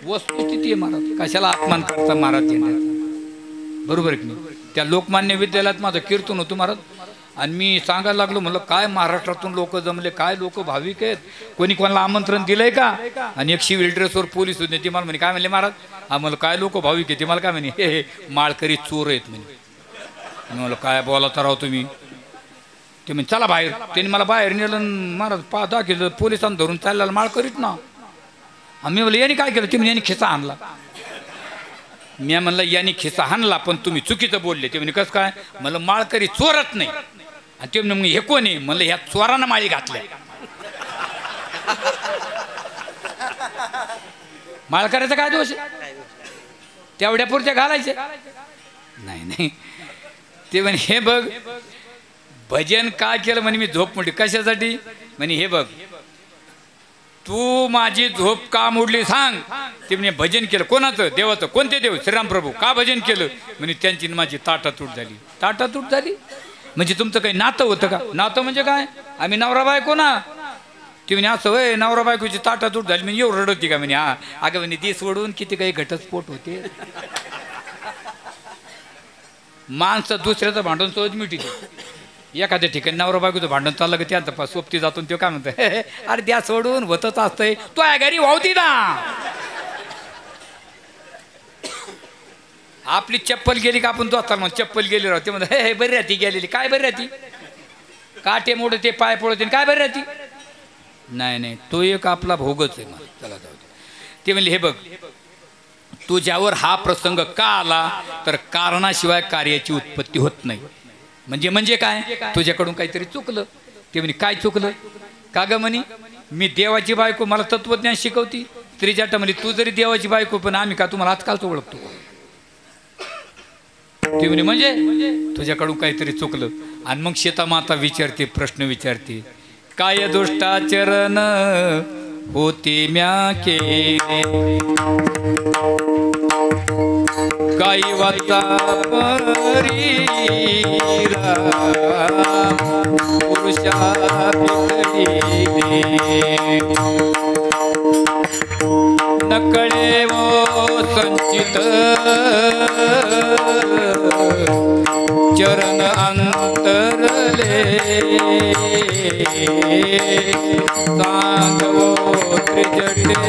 वस्तुस्थिती आहे महाराज. कशाला अपमान करता महाराज झेंड्याचा? बरोबर की नाही? त्या लोकमान्य विद्यालयात माझं कीर्तन होतं महाराज आणि मी सांगायला लागलो म्हणलं काय महाराष्ट्रातून लोक जमले, काय लोक भाविक आहेत, कोणी कोणाला आमंत्रण दिलंय का? आणि एक सिव्हिल ड्रेसवर पोलीस होते ते मला म्हणे काय म्हणले महाराज आम्हाला काय लोक भाविक आहे ते मला काय म्हणे हे माळकरी चोर आहेत म्हणे. म्हणलं काय बोलाता राव तुम्ही? ते म्हणे चला बाहेर. त्यांनी मला बाहेर नेलं महाराज दाखवलं पोलिसांना धरून चाललेला माळकरीत ना. आम्ही म्हणलं यांनी काय केलं? ते म्हणे यांनी खिसा आणला. मी म्हणलं यांनी खिसा हाणला पण तुम्ही चुकीचं बोलले. ते म्हणे कसं काय? म्हणलं माळकरी चोरत नाही. आणि ते म्हणे मग हे कोण आहे? म्हणलं ह्या चोरानं माळी घातल्या. माळकऱ्याचा काय दोष आहे? तेवढ्या पुरत्या घालायचे नाही नाही. ते म्हणे हे बघ भजन काय केलं म्हणे मी झोप मोडली. कशासाठी? म्हणे हे बघ तू माझी झोप का मोडली सांग. ते म्हणे भजन केलं. कोणाचं? देवाचं. कोणते देव? श्रीराम प्रभू. का भजन केलं? म्हणजे त्यांची माझी ताटातूट झाली. ताटातूट झाली म्हणजे तुमचं काही नातं होतं का? नातं म्हणजे काय? आम्ही नवरा बायको ना. ती म्हणे असं होय नवरा बायकोची ताटातूट झाली म्हणजे एवढं रडत होती का? म्हणे हा अगं म्हणे ती सोडून किती काही घटस्फोट होते. माणसं दुसऱ्याचं भांडण सहज मिटते. एखाद्या ठिकाणी नवरा बायकोचं भांडण चाललं की त्यांचा सोबती जातो तो काय म्हणतो अरे द्या सोडून होतच असतंय तो आहे घरी वावती ना. आपली चप्पल गेली का आपण तो असताना मग चप्पल गेली राहते म्हणतो हे बरी राहती गेलेली. काय बरी राहती? काटे मोड ते पाय पडते काय बरी राहती? नाही नाही तो एक आपला भोगच आहे. मग चला जाऊ दे. ते म्हणले हे बघ तुझ्यावर हा प्रसंग का आला तर कारणाशिवाय कार्याची उत्पत्ती होत नाही. म्हणजे काय? तुझ्याकडून काहीतरी चुकलं. ते म्हणे काय चुकलं? का ग म्हणे मी देवाची बायको मला तत्वज्ञान शिकवती. त्रिजाटा म्हणे तू जरी देवाची बायको पण आम्ही का तुम्हाला आजकालच ओळखतो. ते म्हणे म्हणजे तुझ्याकडून काहीतरी चुकलं. आणि मग सीतामाता विचारते प्रश्न विचारते काय दुष्टाचरण होते म्या केले काही वाचा परीरा पुरुषा पितळीले नकळे वो संचित चरण अंतरले सांगवो त्रिजटे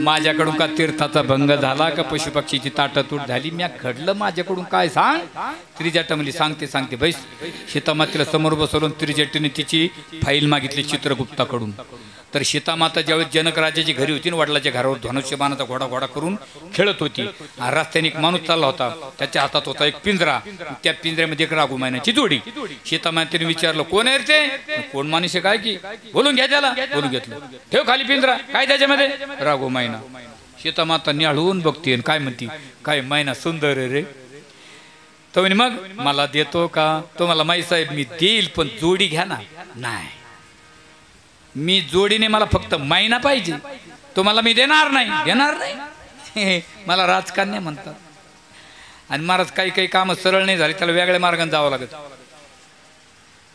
माझ्याकडून का तीर्थाचा भंग झाला का पशुपक्षीची ताटातूट झाली? मी घडलं माझ्याकडून काय सांग? त्रिजटा म्हणली सांगते बैस. सीतामातेला समोर बसवून त्रिजटीने तिची फाईल मागितली चित्रगुप्ताकडून. तर सीतामाता ज्यावेळेस जनक राजाची घरी होती ना वडिलाच्या घरावर धनुष्यबाणाचा घोडा करून खेळत होती. रस्त्याने एक माणूस चालला होता त्याच्या हातात होता एक पिंजरा. त्या पिंजऱ्यामध्ये एक राघुमायनाची जोडी. सीतामातेने विचारलं कोण आहे ते? कोण माणूस आहे काय की? बोलून घ्या त्याला. बोलून घेतलं. ठेव खाली पिंजरा. काय त्याच्यामध्ये? राघुमायना. सीतामाता निहाळून बघते काय म्हणती काय मैना सुंदर आहे रे. तो म्हणे मग मला देतो का? तो मला माई साहेब मी देईल पण जोडी घ्या ना. नाही मी जोडीने मला फक्त मैना पाहिजे. तो मला मी देणार नाही. मला राजकारण्य म्हणतात. आणि महाराज काही काम सरळ नाही झाले त्याला वेगळ्या मार्गाने जावं लागत.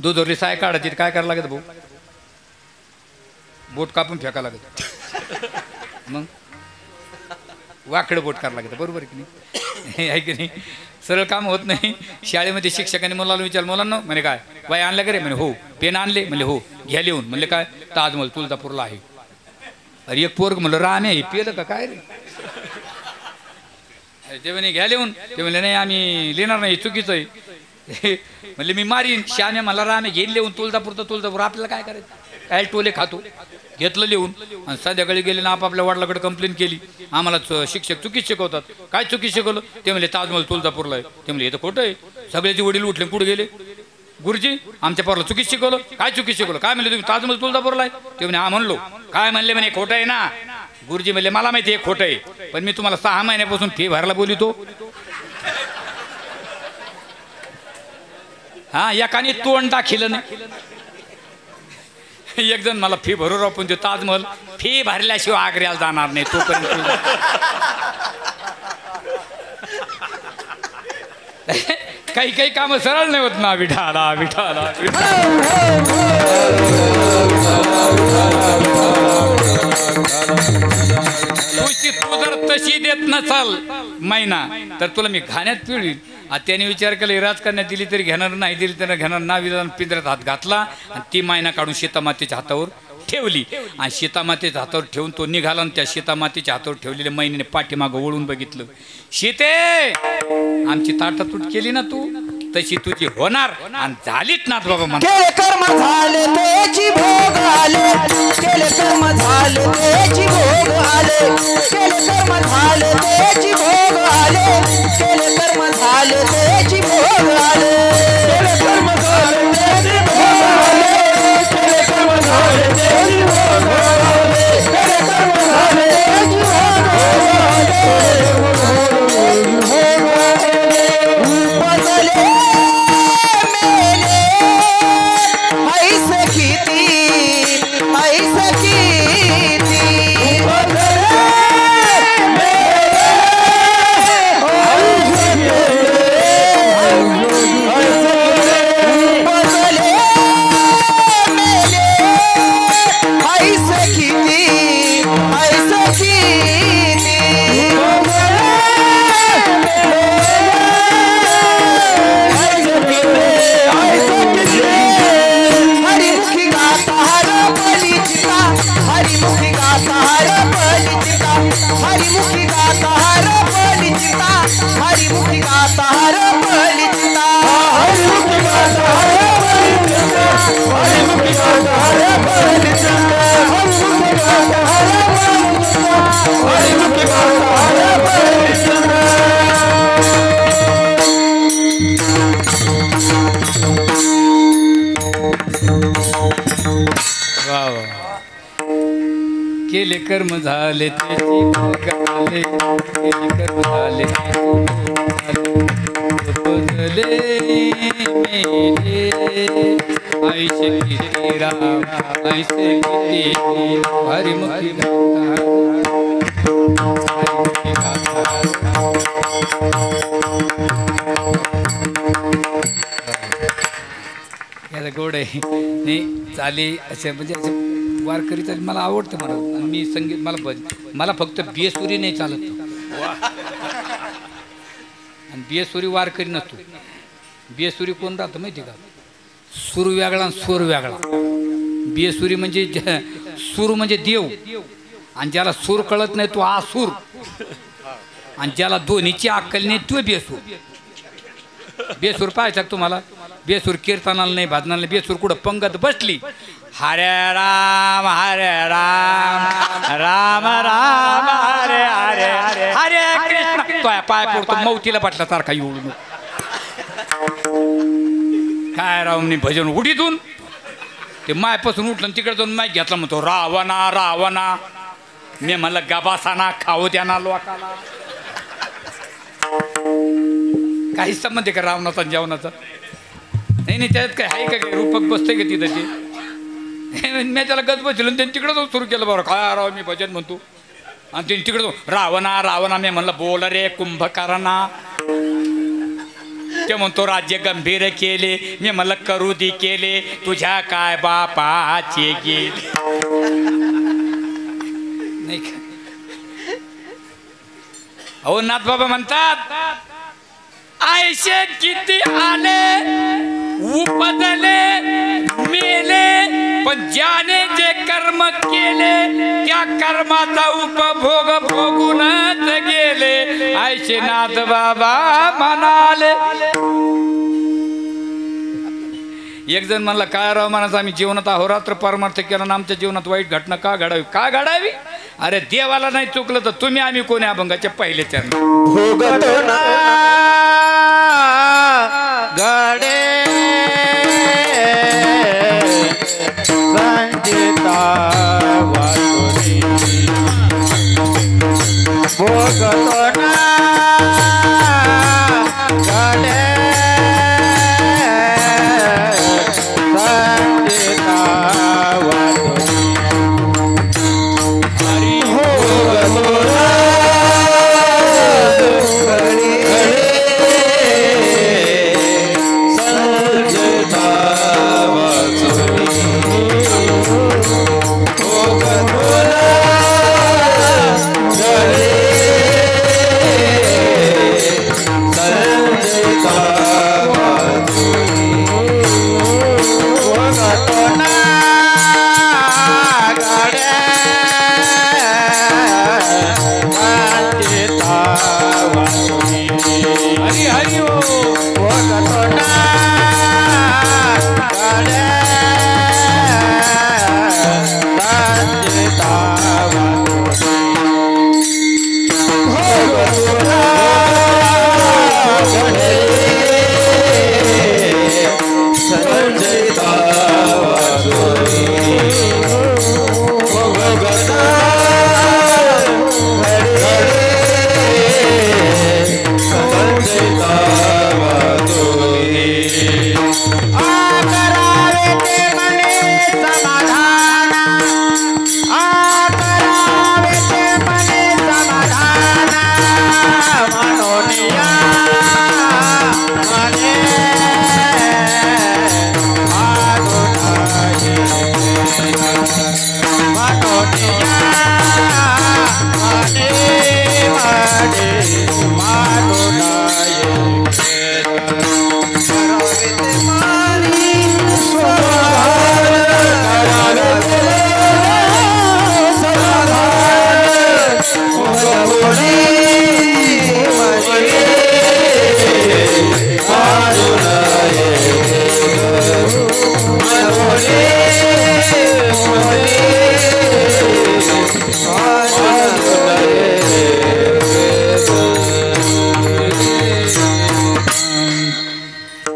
दुधोरली साय काढायची काय करायला लागत भाऊ? बोट कापून फेका लागत. मग वाकडं बोट करावं लागतं. बरोबर की नाही? आहे की नाही? सरळ काम होत नाही. शाळेमध्ये शिक्षकांनी मुलाला विचारलं मुलांना म्हणे काय वय आणलं का रे? म्हणे हो. पेन आणले? म्हणले हो. घ्या लिहून. म्हणले काय? ताजमहल तुळजापूरला आहे. अरे एक पोरग म्हणलं राम आहे पेलं का काय रे? ते म्हणे घ्या लिहून. ते म्हणले नाही आम्ही लिहिणार नाही चुकीचं आहे. म्हणले मी मारीन. श्याम्या मला राम आहे घेईन लिहून. तुळजापूर आपल्याला काय करायचं? काय टोले खातो. घेतलं लिहून आणि संध्याकाळी गेले ना आपापल्या वडिलाकडे कंप्लेंट केली आम्हाला शिक्षक चुकीच शिकवतात. काय चुकीच शिकवलं? ते म्हणले ताजमहल तुळजापूरला आहे. ते म्हणले हे तर खोटं आहे. सगळ्याचे वडील उठले कुठे गेले? गुरुजी आमच्या पोराला चुकीच शिकवलं. काय चुकीच शिकवलं? काय म्हणले तुम्ही ताजमहल तुळजापूरला आहे? ते म्हणे हा म्हणलो. काय म्हणले? म्हणे खोटं आहे ना. गुरुजी म्हणले मला माहिती आहे खोटं आहे पण मी तुम्हाला 6 महिन्यापासून फी भरायला बोलितो. हा एकाने तोंड दाखिलं नाही. एक जण मला फी भरू आपण ते ताजमहल फी भरल्याशिवाय आग्र्याला जाणार नाही तोपर्यंत काही काही काम सरळ नाही होत ना विठाला विठाला तू जर तशी देत नसाल महिना तर तुला मी घाण्यात पिळवीन. त्याने विचार केला राजकारण्यात दिली तरी घेणार नाही दिली तर घेणार ना विधान पिंजऱ्यात हात घातला आणि ती महिना काढून सीतामातेच्या हातावर ठेवली आणि सीतामातेच्या हातावर ठेवून तो निघाला आणि त्या सीतामातेच्या हातावर ठेवलेल्या महिन्याने पाठीमागं वळून बघितलं. सीते आमची ताटातूट केली ना तू तशी तुझी होणार आणि झालीच ना बाबा म्हणा. केले कर्म झाले त्याची भोग आले केले कर्म झाले त्याची भोग आले केले कर्म झाले त्याची भोग आले केले कर्म झाले त्याची भोग आले केले कर्म झाले त्याची भोग आले केले कर्म झाले त्याची भोग आले केले कर्म झाले त्याची भोग आले बदले केले कर्म झाले त्याची भोग आले केले कर्म झाले बदले मेले ऐसे किती राम ऐसे किती हरिमुखी याला गोड आहे नाही चाली असे म्हणजे असं वारकरी चाली मला आवडतं मला आणि मी संगीत मला फक्त बियसुरी नाही चालत आणि बियसुरी वारकरी नसतो. बियसुरी कोण राहतं माहिती का सूर वेगळा आणि सूर वेगळा. बियसुरी म्हणजे सूर म्हणजे देव आणि ज्याला सूर कळत नाही तो आसूर आणि ज्याला दोन्हीची अक्कल नाही तो बेसूर. बेसूर पाहायचा तुम्हाला बेसूर कीर्तनाला नाही भाजनाला नाही बेसूर कुठं पंगत बसली हरे राम राम राम हरे हरे हरे हरे कृष्ण तो पाय पडतो मौतीला पाटल्यासारखा येऊन काय रावनी भजन उडीतून ते मायपासून उठलं तिकडे जाऊन माय घेतला म्हणतो रावणा रावणा मी म्हणलं गबासाना खाऊ द्या ना लोकाला. काही संबंध आहे का रावणाचा जेवणाचा नाही नाही त्यात काय आहे का काही रूपक बसते का तिथं ते मी त्याला गज बसलो त्यांनी तिकडं जाऊन सुरू केलं बरं काय राव मी भजन म्हणतो आणि त्यांनी तिकडे जाऊन रावणा रावणा मी म्हणलं बोल रे कुंभकर्णा ते म्हणतो राज्य गंभीर केले मी म्हणलं करू दी केले तुझ्या काय बापाचे गेले नाही का. अहो नाथ बाबा म्हणतात आयशे किती आले उपदले मेले पण ज्याने जे कर्म केले त्या कर्माचा उपभोग भोगूनच गेले आयशे नाथ बाबा म्हणाले. एक जण म्हणला काय राव म्हणायचं आम्ही जीवनात अहोरात्र परमार्थ केला ना आमच्या जीवनात वाईट घटना का घडावी का घडावी अरे देवाला नाही चुकलं तर तुम्ही आम्ही कोणी अभंगाचे पहिले चरण भोगतो ना गडे संजिता वासुरी भोगतो ना गडे संजिता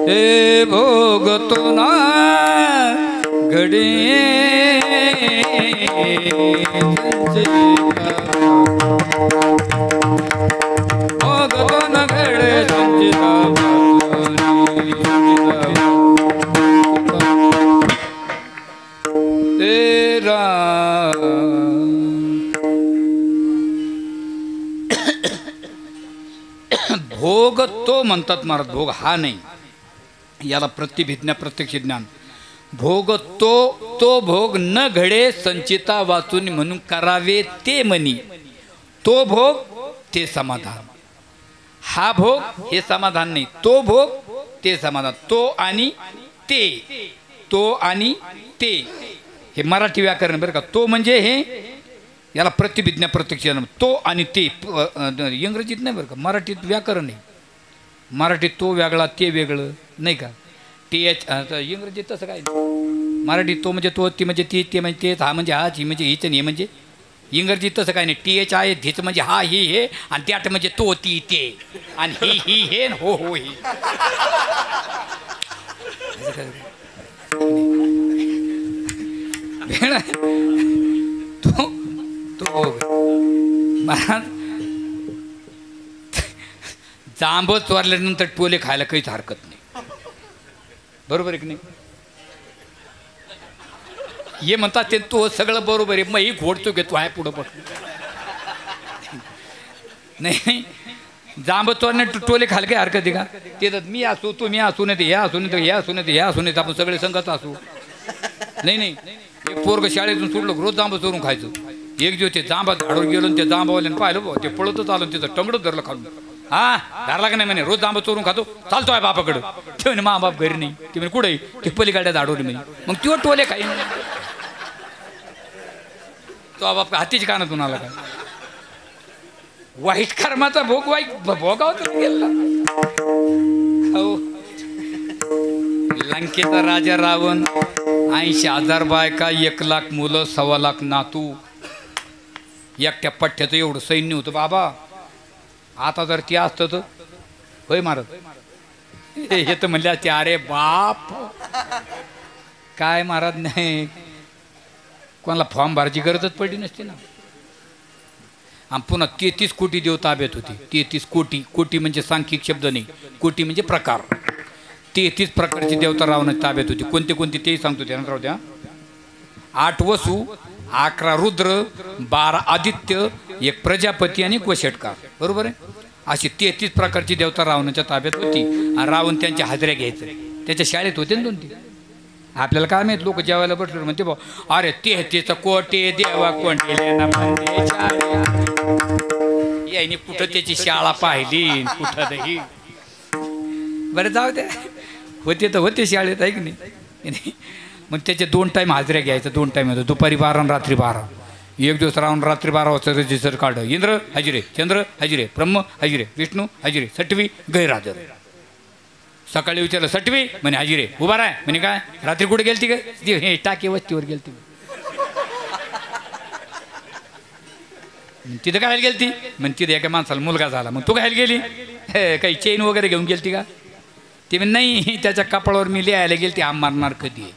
हे भोगतो ना घडे भोगतो ना घडे तेरा भोग तो म्हणतात महाराज, भोग हा नाही, याला प्रतिभिज्ञा प्रत्यक्ष ज्ञान. भोग तो भोग न घडे संचिता वाचून म्हणून करावे ते मनी. तो भोग ते समाधान. हा भोग हे समाधान नाही, तो भोग ते समाधान. तो आणि ते, तो आणि ते हे मराठी व्याकरण बरं का. तो म्हणजे हे याला प्रतिभिज्ञा प्रत्यक्ष तो आणि ते इंग्रजीत नाही बरं का, मराठीत व्याकरण आहे. मराठीत तो वेगळा ते वेगळं नाही का. TH इंग्रजीत तसं काय नाही. मराठीत तो म्हणजे तो, ती म्हणजे ती, ते म्हणजे तेच, हा म्हणजे हाच, ही म्हणजे हीच, हे म्हणजे इंग्रजीत तसं काय नाही. TH आहे, धीच म्हणजे हा ही हे, आणि त्यात म्हणजे तो ती ते, आणि ही हे, हो हो ही. तो महाराज जांब चोरल्यानंतर टोले खायला काहीच हरकत नाही, बरोबर आहे की नाही. हे म्हणतात ते तो सगळं बरोबर आहे, मग ही घोडतो घेतो आहे पुढं पड नाही. जांब चोरणे टोले खायला काही हरकत आहे का. ते तर मी असू, तुम्ही असू, नाही ते हे असू, नाही तर हे असू, नाही तर हे असू, नाही तर आपण सगळे संघच असू. नाही नाही, एक पोरग शाळेतून सोडलं रोज जांब चोरून खायचं. एक दिवस ते जांबा झाडून गेलो, ते जांबावाल्यानं पाहिलं ते पळतच आलं, त्याचं टंगडच धरलं खालून. हा धरला का नाही म्हणे, रोज जांब चोरून खातो, चालतो आहे बापाकडं. ते म्हणे मा बाप घरी नाही. ते म्हणे कुठे, ते पलीकडे झाडवली म्हणे. मग तो टोले खाई, तो बाप हातीच्या कानातून आला का. वाईट कर्माचा भोग वाईट भोगावत गेला. हो, लंकेचा राजा रावण, 80,000 बायका, 1,00,000 मुलं, 1,25,000 नातू, एकट्या पठ्ठ्याचं एवढं सैन्य होतं बाबा. आता जर ते असतं तर होय महाराज, हे तर म्हणले ते अरे बाप काय महाराज, नाही कोणाला फॉर्म भरायची गरजच पडली नसते ना. आणि पुन्हा 33 कोटी देव ताब्यात होते. 33 कोटी, कोटी म्हणजे सांख्यिक शब्द नाही, कोटी म्हणजे प्रकार. 33 प्रकारची देवता रावणाच्या ताब्यात होती. कोणते कोणते तेही सांगतो त्यानंतर राहू द्या. 8 वसू, 11 रुद्र, 12 आदित्य, 1 प्रजापती आणि 1 वशटकार, बरोबर आहे. अशी 33 प्रकारची देवता रावणाच्या ताब्यात होती. आणि रावण त्यांच्या हाजऱ्या घ्यायचं. त्याच्या शाळेत होते ना 2-3. आपल्याला काय माहित, लोक जेवायला बसले म्हणते बा अरे 33 कोटी देवा कोणते याने कुठं त्याची शाळा पाहिली कुठं नाही. बरं जाऊ द्या, होते तर होते शाळेत आहे की नाही. मग त्याचे 2 टाईम हाजऱ्या घ्यायचं. 2 टाईम होतं, दुपारी 12 आणि रात्री 12. एक दिवस राहून रात्री 12 वाजता रजिस्टर काढ. इंद्र हजिरे, चंद्र हजिरे, ब्रह्म हजिरे, विष्णू हजिरे, सटवी गैरहजर. सकाळी विचारलं सटवी म्हणे हजिरे, उभा राय म्हणे काय रात्री कुठे गेलती का. हे टाके वस्तीवर गेलती. तिथं काय गेलती म्हणजे तिथे एका माणसाला मुलगा झाला. मग तू काय गेली, काही चेन वगैरे घेऊन गेलती का. ते म्हणे नाही, त्याच्या कपाळावर मी लिहायला गेलती आम मारणार कधी आहे.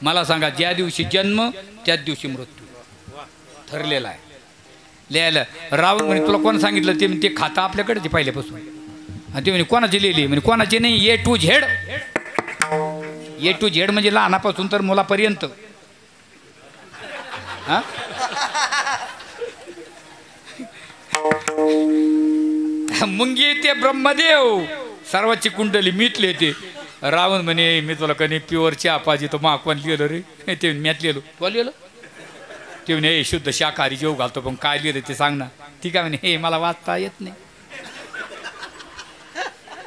मला सांगा, ज्या दिवशी जन्म त्याच दिवशी मृत्यू ठरलेला आहे लिहायला. रावण म्हणे तुला कोण सांगितलं. ते खाता आपल्याकडेच पहिल्यापासून. आणि ते म्हणे कोणाची लिहिली म्हणजे कोणाची नाही, A to Z. A to Z म्हणजे लहानापासून तर मुलापर्यंत. हा मुंगी ते ब्रह्मदेव सर्वाची कुंडली मीतले. ते रावण म्हणे मी तुला कधी प्युअर चहा पाहिजे तर मग कोण लिहिलं रे. ते मॅच लिहिलो, तुला लिहिलं ते म्हणे हे शुद्ध शाकाहारी जेव घालतो पण काय लिहिलं ते सांग ना. ती काय म्हणे हे मला वाचता येत नाही.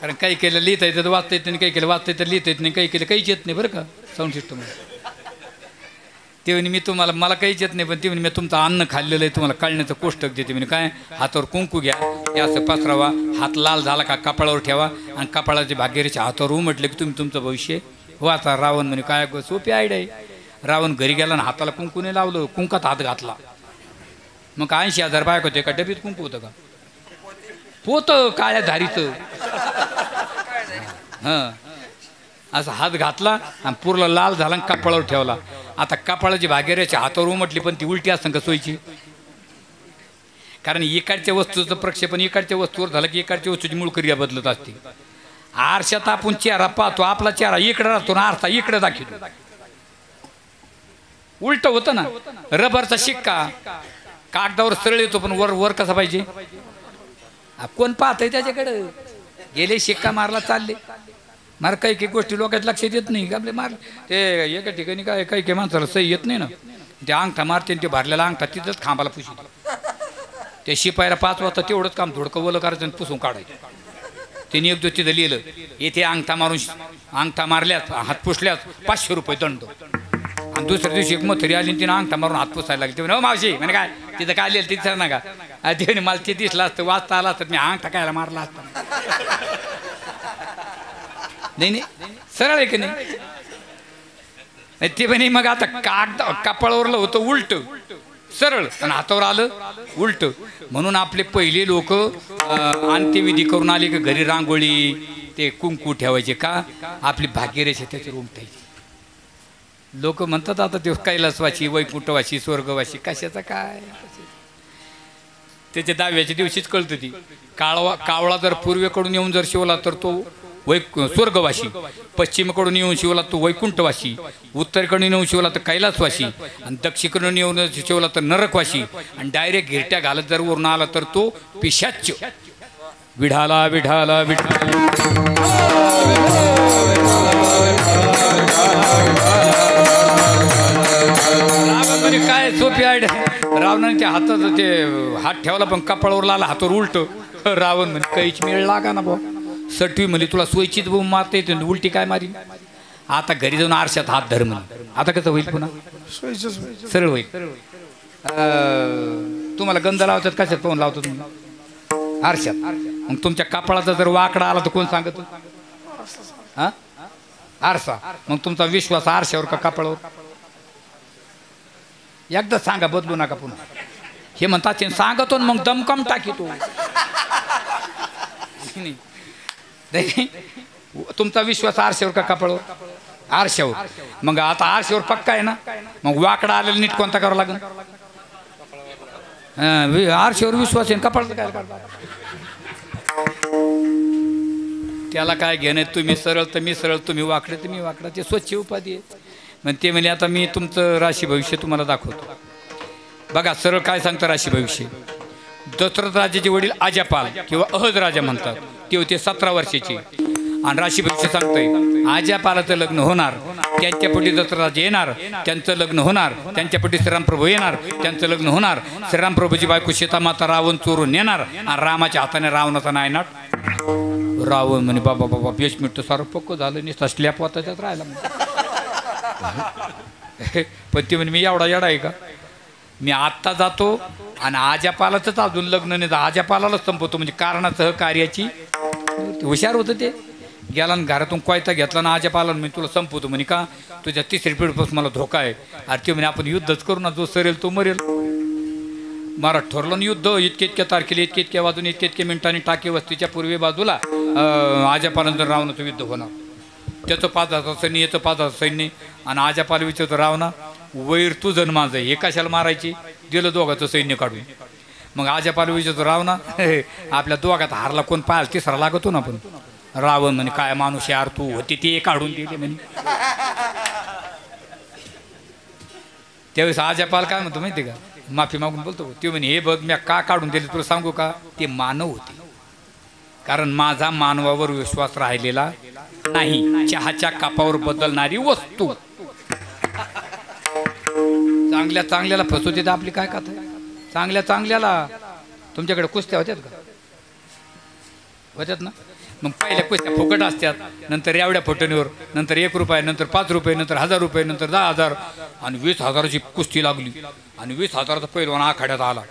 कारण काही केलं लिहिता येतं तर वाचता येत नाही, काही केलं वाचता येतं लिहिता येत नाही, काही केलं काहीच येत नाही बरं का साऊंड सिस्टममध्ये. ते म्हणे मी तुम्हाला मला काहीच येत नाही पण ते म्हणे मी तुमचं अन्न खाल्लेलं आहे तुम्हाला कळण्याचं कोष्टक देते म्हणे. काय हातावर कुंकू घ्या हे असं पसरावा, हात लाल झाला का कपाळावर ठेवा आणि कपाळाचे भाग्यरेच्या हातावर म्हटलं की तुम्ही तुमचं भविष्य वाचा. रावण म्हणे काय सोपी आयडिया आहे. रावण घरी गेला ना हाताला कुंकू नाही लावलं, कुंकात हात घातला. मग 80,000 बायक होते का डबीत कुंकू होतं का पोतं काळ्या धारीचं. हां असं हात घातला आणि पूर्ण लाल झाला आणि कपाळावर ठेवला. आता कपाळाची भागीरथीच्या हातावर उमटली पण ती उलटी असं का सोयची. कारण इकडच्या वस्तूचं प्रक्षेपण इकडच्या वस्तूवर झालं की इकडच्या वस्तूची मूळ क्रिया बदलत असते. आरशात आपण चेहरा पाहतो, आपला चेहरा इकडे राहतो ना आरसा इकडे दाखवतो. उलट होतं ना. रबरचा शिक्का कागदावर सरळ येतो पण वर वर कसा पाहिजे. कोण पाहतंय त्याच्याकडे. गेले शिक्का मारला चालले मार. काही काही गोष्टी लोकांत लक्षात येत नाही. आपले मार ते एका ठिकाणी काय काही काही माणसाला सही येत नाही ना. ते अंगठा मारते ते भरलेला अंगठा तिथंच खांबाला पुशी. ते शिपायला 5 वाजता तेवढंच काम धुडकं ओलं करायचं आणि पुसून काढायचं. त्यांनी एक दिवस तिथं लिहिलं येथे अंगठा मारून अंगठा मारल्यात हात पुसल्यात 500 रुपये दंड. आणि दुसऱ्या दिवशी एक म्हातारी आली तिने अंगठा मारून हात पुसायला लागली. ते म्हणे मावशी म्हणे काय तिथं काय लिहिलं तिथं ना का. ते म्हणे मला ते दिसलं असतं वाचता आला असतं मी अंगठा खायला मारला असता. नाही नाही सरळ आहे की नाही. ते म्हणे मग आता कागद कपाळावरलं होतं उलट सरळ आणि हातावर आलं उलट. म्हणून आपले पहिले लोक अंत्यविधी करून आले की घरी रांगोळी ते कुंकू ठेवायचे का आपली भाग्यरेषा त्याच्यावर उमटायची. लोक म्हणतात आता ते कैलासवासी वैकुंठवासी स्वर्गवासी कशाचा काय. त्याच्या 10व्याच्या दिवशीच कळतं ती. कावळा जर पूर्वेकडून येऊन जर शिवला तर तो स्वर्गवासी, पश्चिमेकडून येऊन शिवला तो वैकुंठवासी, उत्तरेकडून येऊन शिवला तर कैलासवासी आणि दक्षिणेकडून येऊन शिवला तर नरकवासी आणि डायरेक्ट घिरट्या घालत जर वरून आला तर तो पिशाच्च. विढाला विढाला विढाला काय सोपी आयडिया. रावणाने त्या हातात ते हात ठेवला पण कपाळावर लाला हातावर उलट. रावण म्हणजे काहीच मेळ लागा ना भाऊ. सटवी म्हणजे तुला सोयचीच बोंब मारता येते उलटी काय मारी. आता घरी जाऊन आरशात हात धर म्हणे. आता कसं होईल पुन्हा सरळ होईल. तुम्हाला गंध लावतात कशात पाहून लावतो तुम्ही आरशात. मग तुमच्या कपाळाचा जर वाकडा आला तर कोण सांगत हा आरसा. मग तुमचा विश्वास आरशावर का कपाळावर. एकदा सांगा बदलू नका पुन्हा. हे म्हणतात सांगतो मग दमकम टाकीतो. तुमचा विश्वास आरशावर का कपाळावर. आरशावर. मग आता आरशावर पक्का आहे ना. मग वाकडा आलेला नीट कोणता करावं लागेल. आरशावर विश्वास आहे कपाळाचं काय करता. त्याला काय घेणे. तुम्ही सरळ तर मी सरळ, तुम्ही वाकडे तर मी वाकडा. ते स्वच्छ उपाधी आहे. मग ते म्हणजे आता मी तुमचं राशी भविष्य तुम्हाला दाखवतो. बघा सरळ काय सांगतं राशी भविष्य. दशरथ राजाचे वडील आजापाल किंवा अहज राजा म्हणतात. ते होते 17 वर्षाचे आणि राशी भविष्य सांगतोय आजापालाचं लग्न होणार, त्यांच्या पोटी दशरथ राजा येणार, त्यांचं लग्न होणार, त्यांच्या पोटी श्रीरामप्रभू येणार, त्यांचं लग्न होणार. श्रीरामप्रभूची बायको सीतामाता रावण चोरून नेणार आणि रामाच्या हाताने रावणाचा नायनाट. रावण म्हणे बाबा बाबा 20 मिनिटं सारं पक्क झालं नाही स्लॅप होता त्यात राहिला. पण ते म्हणे मी एवढा येडा आहे का. मी आत्ता जातो आणि आजापालाचंच अजून लग्न नाही आजापालालाच संपवतो. म्हणजे कारणासह कार्याची हुशार होतं ते. गेला आणि घरातून कोयता घेतला ना आजापाला मी तुला संपवतो म्हणे का तुझ्या 3री पिढीपासून मला धोका आहे. अरे ते म्हणे आपण युद्धच करू ना, जो सरेल तो मरेल. मारा ठरलं ना युद्ध. इतक्या तारखेला इतक्या वाजून इतक्या मिनिटांनी टाके वस्तीच्या पूर्वे बाजूला आजापालानंतर रावणाचं युद्ध होणार. त्याचं 5,000 सैन्य याचं 5,000 सैन्य. आणि आजापाला विचारतो रावणा वैर तुझं माझं हे कशाला मारायची. दिलं दोघाचं सैन्य काढून. मग आजापाला विचारतो रावणा आपल्या दोघात हारला कोण पाहायला 3रा लागतो ना. पण रावण म्हणे काय माणूस यार तू होती ते काढून दिले म्हणे. त्यावेळेस आजापाल काय म्हणतो माहिती का माफी मागून बोलतो. ते म्हणे हे बघ मी का काढून दिले तुला सांगू का. ते मानव होते. कारण माझा मानवावर विश्वास राहिलेला नाही. चहाच्या कापावर बदलणारी वस्तू. चांगल्या चांगल्याला फसवते तर आपली काय कथा आहे? चांगल्या चांगल्याला तुमच्याकडे कुस्त्या होत्यात का? होत्यात ना. मग पहिल्या कुस्त्या फुकट असतात, नंतर एवढ्या फुटणीवर, नंतर 1 रुपया, नंतर 5 रुपये, नंतर 1000 रुपये, नंतर 10,000 आणि 20,000ची कुस्ती लागली आणि 20,000चा पैलवान आखाड्यात आला.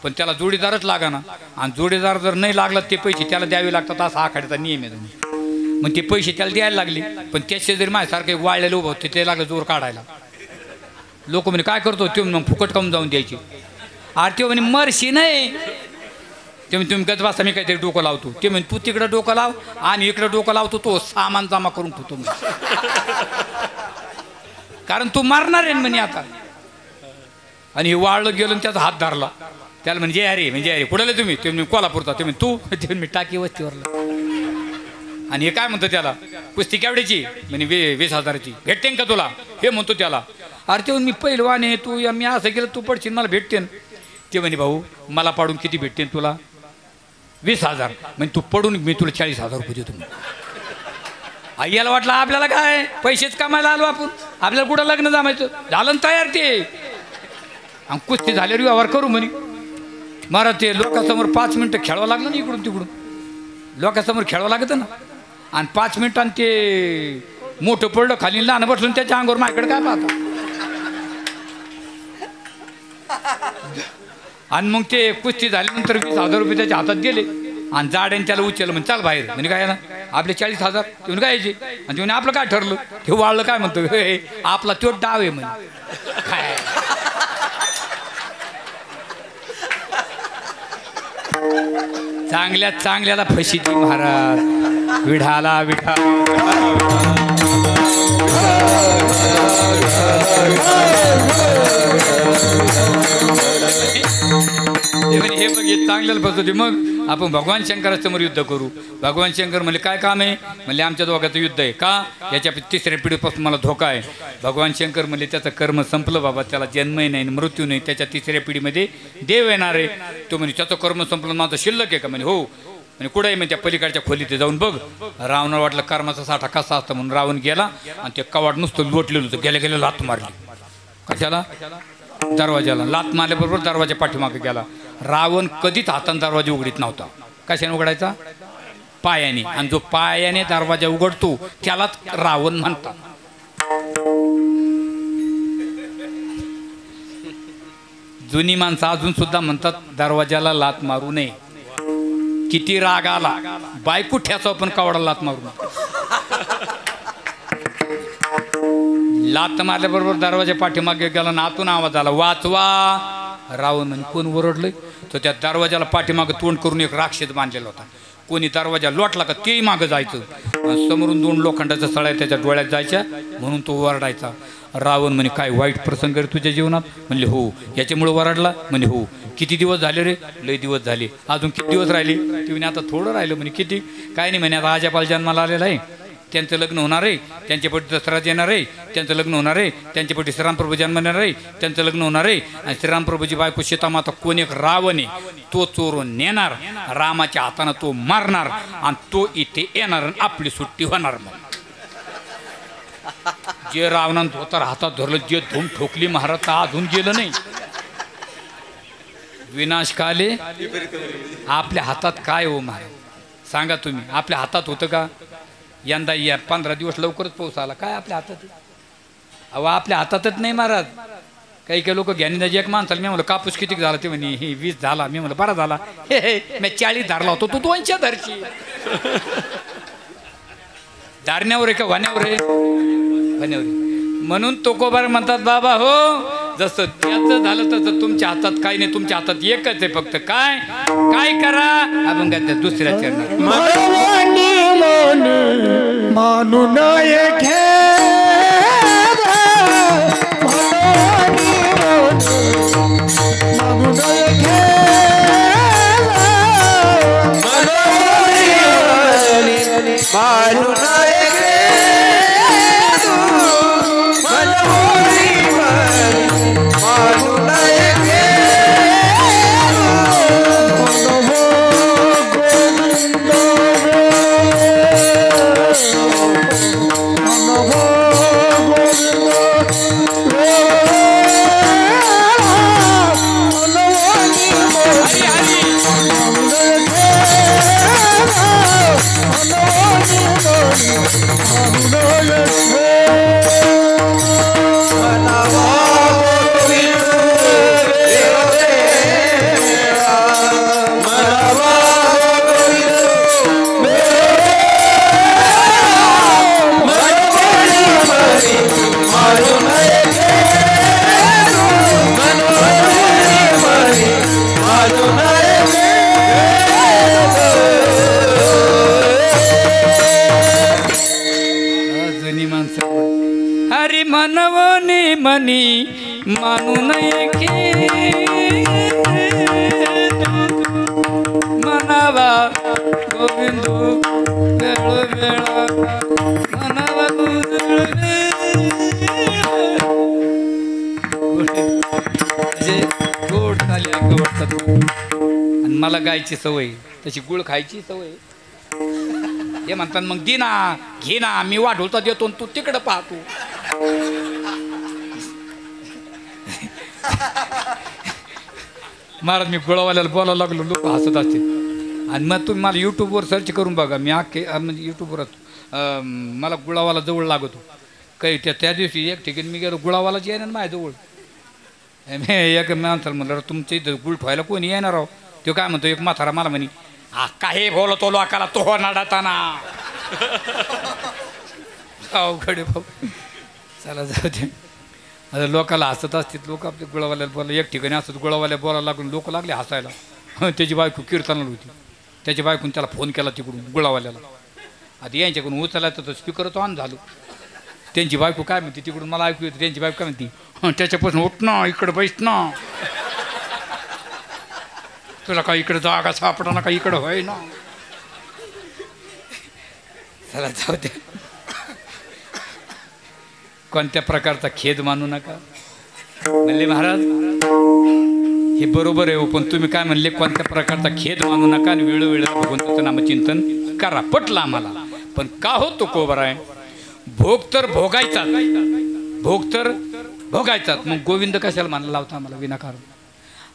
पण त्याला जोडीदारच लागा ना, आणि जोडीदार जर नाही लागला ते पैसे त्याला द्यावे लागतात, असा आखाड्याचा नियम आहे. तुम्ही मग ते पैसे त्याला द्यायला लागले. पण त्याचे जरी माझ्यासारखे वाळलेले उभं होते ते लागलं जोर काढायला. लोक म्हणे काय करतो ते, मग फुकट काऊन जाऊन द्यायची. आरती म्हणे मरशी नाही. ते म्हणे तुम्ही गज बसा, मी काहीतरी डोकं लावतो. ते म्हणे तू तिकडं डोकं लाव आणि इकडं डोकं लावतो, तो सामान जमा करून ठेवतो कारण तू मारणार आहे म्हणे आता. आणि हे वाळलं गेलं आणि त्याचा हात धरला. त्याला म्हणजे अरे म्हणजे अरे कुठले तुम्ही? ते म्हणजे कोल्हापूरचा. ते म्हणजे तू? ते मी टाकी वस्तीवरला. आणि हे काय म्हणतो त्याला, कुस्ती केवढ्याची? म्हणजे 20,000ची. भेटते का तुला? हे म्हणतो त्याला. अरे ते मी पहिलवान आहे, तू मी असं केलं तू पडशील मला भेटते. ते म्हणे भाऊ मला पाडून किती भेटते तुला? 20,000. म्हणजे तू पडून मी तुला 40,000 रुपये देतो. आईला वाटलं आपल्याला काय पैसेच कमायला आलो आपण, आपल्याला कुठं लग्न जमायचं. झालं ना तयार ते. आणि कुस्ती झाल्यावर व्यवहार करू म्हणे. मारा ते लोकांसमोर 5 मिनिटं खेळावं लागलं ना, इकडून तिकडून लोकांसमोर खेळावं लागतं ना. आणि 5 मिनिटांनी ते मोठं पडलं खाली, लहान बसलं त्याच्या अंगावर माझ्याकडे काय पाहता. आणि मग ते कुस्ती झाल्यानंतर 20,000 रुपये त्याच्या हातात गेले आणि जाड्याने त्याला उचललं. म्हणजे चाल बाहेर. म्हणजे काय ना आपले 40,000 तुम्ही काय यायचे. आणि तुम्ही आपलं काय ठरलं? ते वाळलं काय म्हणतो, आपला तो डाव आहे म्हणे. काय चांगल्या चांगल्याला फशी ती महाराज. विढाला विढा हे बघ हे चांगल्याला फसवते. मग आपण भगवान शंकरासमोर युद्ध करू. भगवान शंकर म्हणले काय काम आहे? म्हणले आमच्या दोघांचं युद्ध आहे. का? याच्या 3ऱ्या पिढीपासून मला धोका आहे. भगवान शंकर म्हणले त्याचं कर्म संपलं बाबा, त्याला जन्मही नाही मृत्यू नाही, त्याच्या 3ऱ्या पिढीमध्ये देव येणार आहे. तो म्हणे त्याचं कर्म संपलं, माझं शिल्लक आहे का? म्हणे हो. म्हणजे कुठं आहे? म्हणजे त्या पलीकडच्या खोलीत जाऊन बघ. रावणाला वाटलं कर्माचा साठा कसा असता म्हणून रावण गेला आणि ते कवाड नुसतं लोटलेलं होतं. गेल्या गेल्या लात मारली. कशाला? दरवाजाला. लात मारल्याबरोबर दरवाजा पाठीमागे गेला. रावण कधीच हाताने दरवाजा उघडीत नव्हता. कशाने उघडायचा? पायाने. आणि जो पायाने दरवाजा उघडतो त्यालाच रावण म्हणतात. जुनी माणसं अजून सुद्धा म्हणतात दरवाजाला लात मारू नये. किती राग आला बायको ठ्याचा पण कवडा लात मारू. लात मारल्याबरोबर दरवाजा पाठीमागे गेला आणि आतून आवाज आला वाचवा. रावण म्हणजे कोण ओरडलंय? तर त्या दरवाजाला पाठीमागं तोंड करून एक राक्षस बांधलेला होता. कोणी दरवाजा लोटला का तेही मागं जायचं. समोरून 2 लोखंडाच्या सळ्या त्याच्या डोळ्यात जायच्या म्हणून तो ओरडायचा. रावण म्हणे काय वाईट प्रसंग रे तुझ्या जीवनात? म्हणले हो. याच्यामुळे ओरडला? म्हणे हो. किती दिवस झाले रे? लय दिवस झाले. अजून किती दिवस राहिले? ते म्हणे आता थोडं राहिलं. म्हणे किती? काय नाही म्हणे आता आजापाल जन्माला आलेला आहे, त्यांचं लग्न होणार आहे, त्यांच्यापटी दसरा येणार आहे, त्यांचं लग्न होणार आहे, त्यांच्यापटी श्रीरामप्रभू जन्मणार आहे, त्यांचं लग्न होणार आहे. आणि श्रीरामप्रभूची बायको सीतामाता कोण एक रावण आहे, तो चोरून नेणार, रामाच्या हातानं तो मारणार आणि तो इथे येणार आणि आपली सुट्टी होणार. मग जे रावणानं धोतर हातात धरलं, जे धूम ठोकली महाराज अजून गेलं नाही. विनाश काले आपल्या हातात काय हो महाराज? सांगा तुम्ही, आपल्या हातात होतं का? यंदा या 15 दिवस लवकरच पाऊस आला. काय आपल्या हातात? अहो आपल्या हातातच नाही महाराज. काही काही लोक ज्ञानीदाजी एक माणसाला मी म्हणलं कापूस किती झाला? ते म्हणे हे 20 झाला. मी म्हणलं बरा झाला. मी 40 धरला होतो, तू 200 धरची. धारण्यावर आहे का वाण्यावर आहे? वाण्यावर. म्हणून तोकोबार म्हणतात बाबा हो जसं त्याचं झालं तसं तुमच्या हातात काही नाही. तुमच्या हातात एकच आहे फक्त. काय काय करा आपण काय दुसऱ्या चरणात मानून Oh मानू नये मनावा गोविंदू वेळ वेळा मनावा म्हणजे गोड झाली आवडतात आणि मला गायची सवय तशी गुळ खायची सवय हे म्हणतात मग दे ना घे ना मी वाढवता देतो तू तिकडं पाहतो महाराज मी गुळावाल्याला बोलायला लागलो लोक हसत असतील आणि मग तुम्ही मला यूट्यूबवर सर्च करून बघा मी म्हणजे यूट्यूबवरच मला गुळावाला जवळ लागतो काही त्या दिवशी एक ठिकाणी मी गेलो गुळावालाच येणार माझ्याजवळ मी एक माणसाला म्हणलं तुमच्या इथं गुळ ठेवायला कोणी येणार आहो तो काय म्हणतो एक म्हातारा मला म्हणे काही बोलतो लोकाला तो नाडाताना अवघड भाऊ चला जाऊ दे आता लोकाला हसत असतील लोक आपल्या गुळावाल्याला बोलायला एक ठिकाणी असत गुळावाल्या बोलायला लागून लोक लागले हसायला त्याची बायको कीर्तनाला होती त्याच्या बायकून त्याला फोन केला तिकडून गुळावाल्याला आता यांच्याकडून उचलला तर स्पीकरच ऑन झालो त्यांची बायको काय म्हणते तिकडून मला ऐकू येते त्यांची बायको काय म्हणते त्याच्यापासून उठ ना इकडं बैस ना तुला काही इकडे जागा सापडा का इकडं होय ना चला जाऊ दे कोणत्या प्रकारचा खेद मानू नका म्हणले महाराज हे बरोबर आहे पण तुम्ही काय म्हणले कोणत्या प्रकारचा खेद मानू नका आणि वेळोवेळेला भगवंताचं नामचिंतन करा पटलं आम्हाला पण का होतो कोबर आहे भोग तर भोगायचाच मग गोविंद कशाला म्हणायला लावता आम्हाला विनाकारण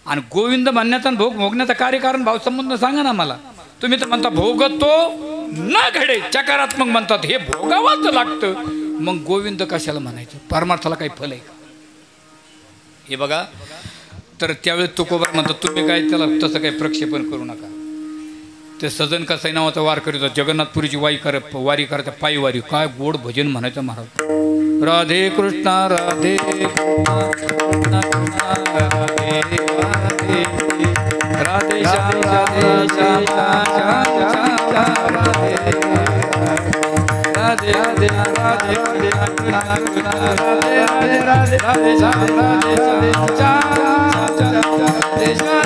आणि गोविंद म्हणण्याचा आणि भोग भोगण्याचं कार्यकारण भाव संबंध सांगा ना मला तुम्ही तर म्हणता भोगतो न घडे चकारात्मक म्हणतात हे भोगावंच लागतं मग गोविंद कशाला म्हणायचं परमार्थाला काही फल आहे का हे बघा तर त्यावेळेस तुकोबा म्हणतात तुम्ही काय त्याला तसं काही प्रक्षेपण करू नका ते सजन कसाई नावाचा वार करीत जगन्नाथपुरीची वारी करता पायी वारी काय गोड भजन म्हणायचं महाराज राधे कृष्णा राधे राधे श्याम राधे श्याम राधे राधे राधे राधे राधे श्याम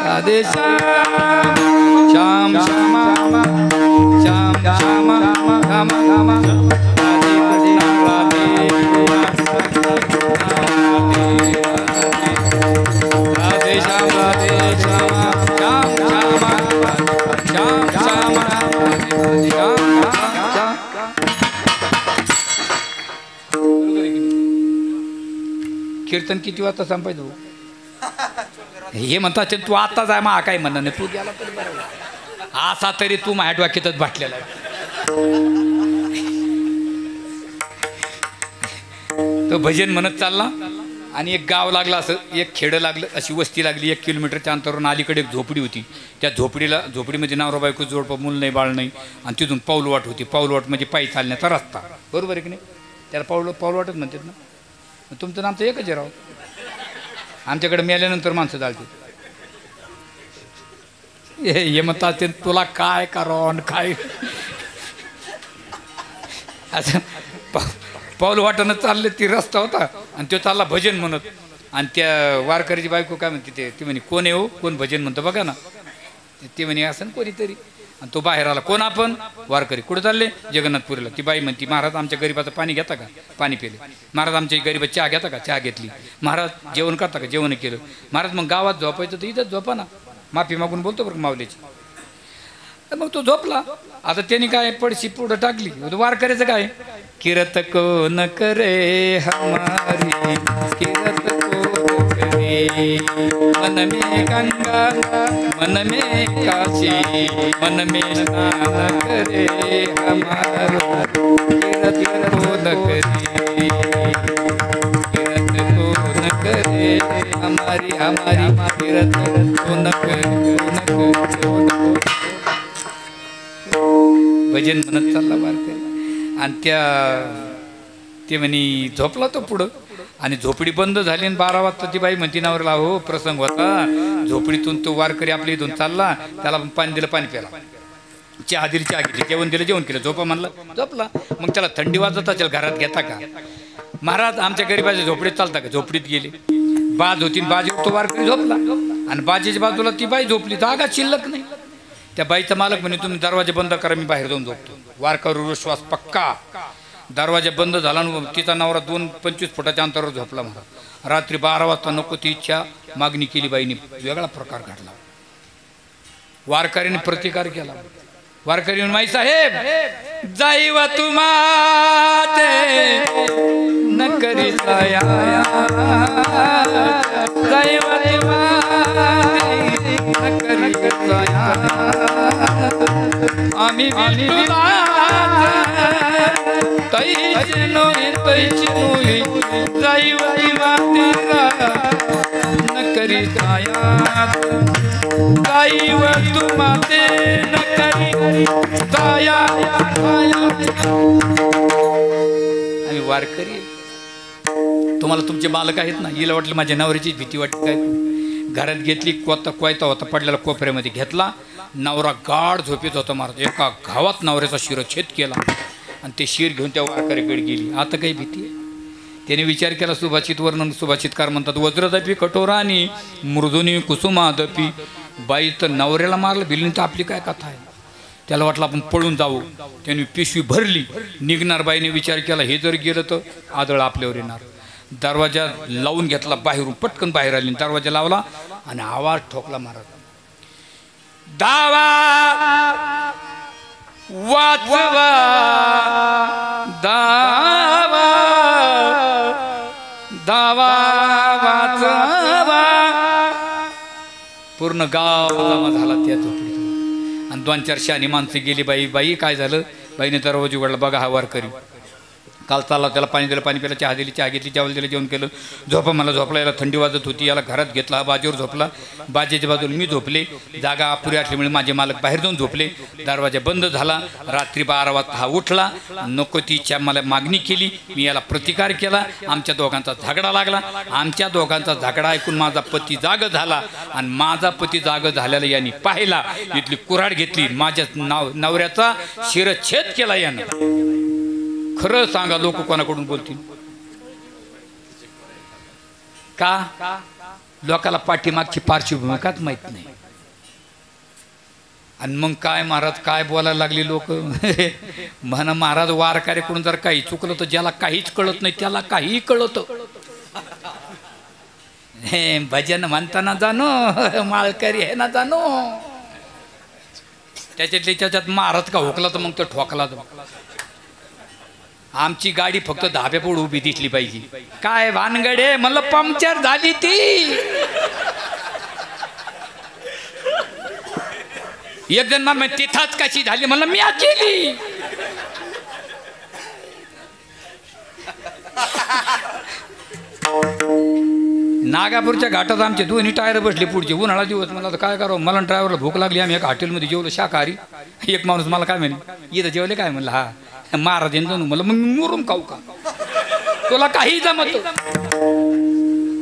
राधे श्याम श्याम श्याम श्याम राम राम राधे राधे श्याम राधे श्याम श्याम श्याम कीर्तन किती वाजता संपायचं हे म्हणतात तू आता जाय मा काय म्हणणार नाही तू गेला तरी बरोबर असा तरी तू माझ्या डोक्यातच बाटलेला तो भजन म्हणत चालला आणि एक गाव लागला असं एक खेडं लागलं अशी वस्ती लागली 1 किलोमीटरच्या अंतरावरून अलीकडे एक झोपडी होती त्या झोपडीमध्ये नवरा बायको जोडपं मूल नाही बाळ नाही आणि तिथून पाऊलवाट होती पाऊलवाट म्हणजे पायी चालण्याचा रस्ता बरोबर आहे की नाही त्याला पाऊलवाटच म्हणतात ना तुमचं नामचं एकच आहे राव आमच्याकडे मेल्यानंतर माणसं चालते हे म्हणतात ते तुला काय करावं काय असं पाऊल वाटणं चालले ती रस्ता होता आणि तो चालला भजन म्हणत आणि त्या वारकरीची बायको काय म्हणते ती म्हणे कोण आहे हो कोण भजन म्हणतो बघा ना ती म्हणे असं कोणीतरी आणि तो बाहेर आला कोण आपण वारकरी कुठं चालले जगन्नाथपुरीला ती बाई म्हणती महाराज आमच्या गरीबाचं पाणी घेता का पाणी पिले महाराज आमच्या गरीबात चहा घेता का चहा घेतली महाराज जेवण करता का जेवण केलं महाराज मग गावात झोपायचं तर इथंच झोपा ना माफी मागून बोलतो बरं माऊलीची मग तो झोपला आता त्यांनी काय पडशी पुढं टाकली वारकऱ्याचं काय किरत को न करे हमारी किरत को करे मन में गंगा मन में काशी मन में स्नान करे हमारो किरत को न करे किरत को न करे हमारी हमारी किरत को न करे भजन म्हणत चालला वारकरी आणि ते म्हणे झोपला तो पुढं आणि झोपडी बंद झाली आणि 12 वाजता ती बाई म्हणती नवऱ्याला हो प्रसंग होता झोपडीतून तो वारकरी आपल्या इथून चालला त्याला पाणी दिलं पाणी प्याला चहा दिली चहा घेतली जेवण दिलं जेवण केलं झोपा म्हणलं झोपला मग त्याला थंडी वाजत असेल घरात घेता का महाराज आमच्या गरीबाच्या झोपडीत चालता का? झोपडीत गेले, बाज होती, बाजीवर तो वारकरी झोपला आणि बाजीच्या बाजूला ती बाई झोपली, जागा शिल्लक नाही. त्या बाईचा मालक म्हणे तुम्ही दरवाजा बंद करा, मी बाहेर जाऊन झोपतो. वारकरी विश्वास पक्का. दरवाजा बंद झाला आणि तिचा नवरा 2-25 फुटाच्या अंतरावर झोपला. महाराज रात्री 12 वाजता नको ती इच्छा मागणी केली बाईने, वेगळा प्रकार घडला. वारकऱ्याने प्रतिकार केला. वारकरी माई साहेब जाईव तुम्हाते न करी साया, जाईव तुम्हाते न करी साया, आम्ही तैची नोई जाईव तुम्हाते न करी साया, जाईव तुम्हाते न करी साया. आम्ही वारकरी, तुम्हाला तुमचे मालक आहेत ना. हिला वाटलं माझ्या नवऱ्याची भीती वाटते काय. घरात घेतली, कोयता होता पडलेला कोपऱ्यामध्ये घेतला. नवरा गाढ झोपेत होता. महाराज एका घावात नवऱ्याचा शिरच्छेद केला आणि ते शिर घेऊन त्या वारकऱ्याकडे गेली. आता काही भीती आहे. त्याने विचार केला, सुभाषित वर्णन सुभाषितकार म्हणतात वज्रदपी कठोरा आणि मृदुनी कुसुमादपी. बाई तर नवऱ्याला मारलं भिल्ली तर आपली काय कथा आहे. त्याला वाटलं आपण पळून जाऊ. त्याने पिशवी भरली, निघणार. बाईने विचार केला हे जर गेलं तर आदळ आपल्यावर येणार. दरवाजा लावून घेतला, बाहेरून पटकन बाहेर आली, दरवाजा लावला आणि आवाज ठोकला. महाराज दावा वाचवा, दावा दावा वाचवा. पूर्ण गाव जमा झाला त्या झोपडीत आणि 2-4 शहाणी माणसं गेली. बाई काय झालं? बाईने दरवाजा उघडला, बघा हा वारकरी. काल चालला, त्याला पाणी दिलं, पाणी प्यायला, चहा दिली, चहा घेतली, जेवण दिलं, जेवण केलं. झोपा मला झोपला. याला थंडी वाजत होती, याला घरात घेतला, बाजीवर झोपला. बाजेच्या बाजूला मी झोपले. जागा अपुरी असल्यामुळे माझे मालक बाहेर जाऊन झोपले. दरवाजा बंद झाला. रात्री 12 वाजता हा उठला, नको ती इच्छा मला मागणी केली. मी याला प्रतिकार केला. आमच्या दोघांचा झगडा लागला. आमच्या दोघांचा झगडा ऐकून माझा पती जाग झाला आणि माझा पती जाग झालेला यांनी पाहिला. इथली कुऱ्हाड घेतली, माझ्या नवऱ्याचा शिरच्छेद केला यानं. खरं सांगा, लोक कोणाकडून बोलतील का? लोकाला पाठीमागची पार्श्वभूमिकाच माहित नाही. आणि मग काय महाराज काय बोलायला लागली लोक. म्हणा महाराज वारकऱ्याकडून जर काही चुकलं तर ज्याला काहीच कळत नाही त्याला काहीही कळत. हे भजन म्हणताना जाणो, माळकरी आहे ना जाणो. त्याच्यात महाराज का हुकला तर मग तो ठोकला. आमची गाडी फक्त धाब्यापुढे उभी दिसली पाहिजे. काय भानगडे म्हणलं, पंक्चर झाली ती. एक जण मला तिथंच कशी झाली म्हणलं, मी आज केली. नागापूरच्या घाटात आमचे 2 टायर बसले पुढचे. उन्हाळा दिवस. मला तर काय करावं, मला ड्रायव्हरला भूक लागली. आम्ही एका हॉटेलमध्ये जेवलो शाकाहारी. एक माणूस मला काय म्हणे, इथं जेवले काय? म्हणलं हा. महाराज जाऊन मला मग मुरुम खाऊ का? तुला काही जमत.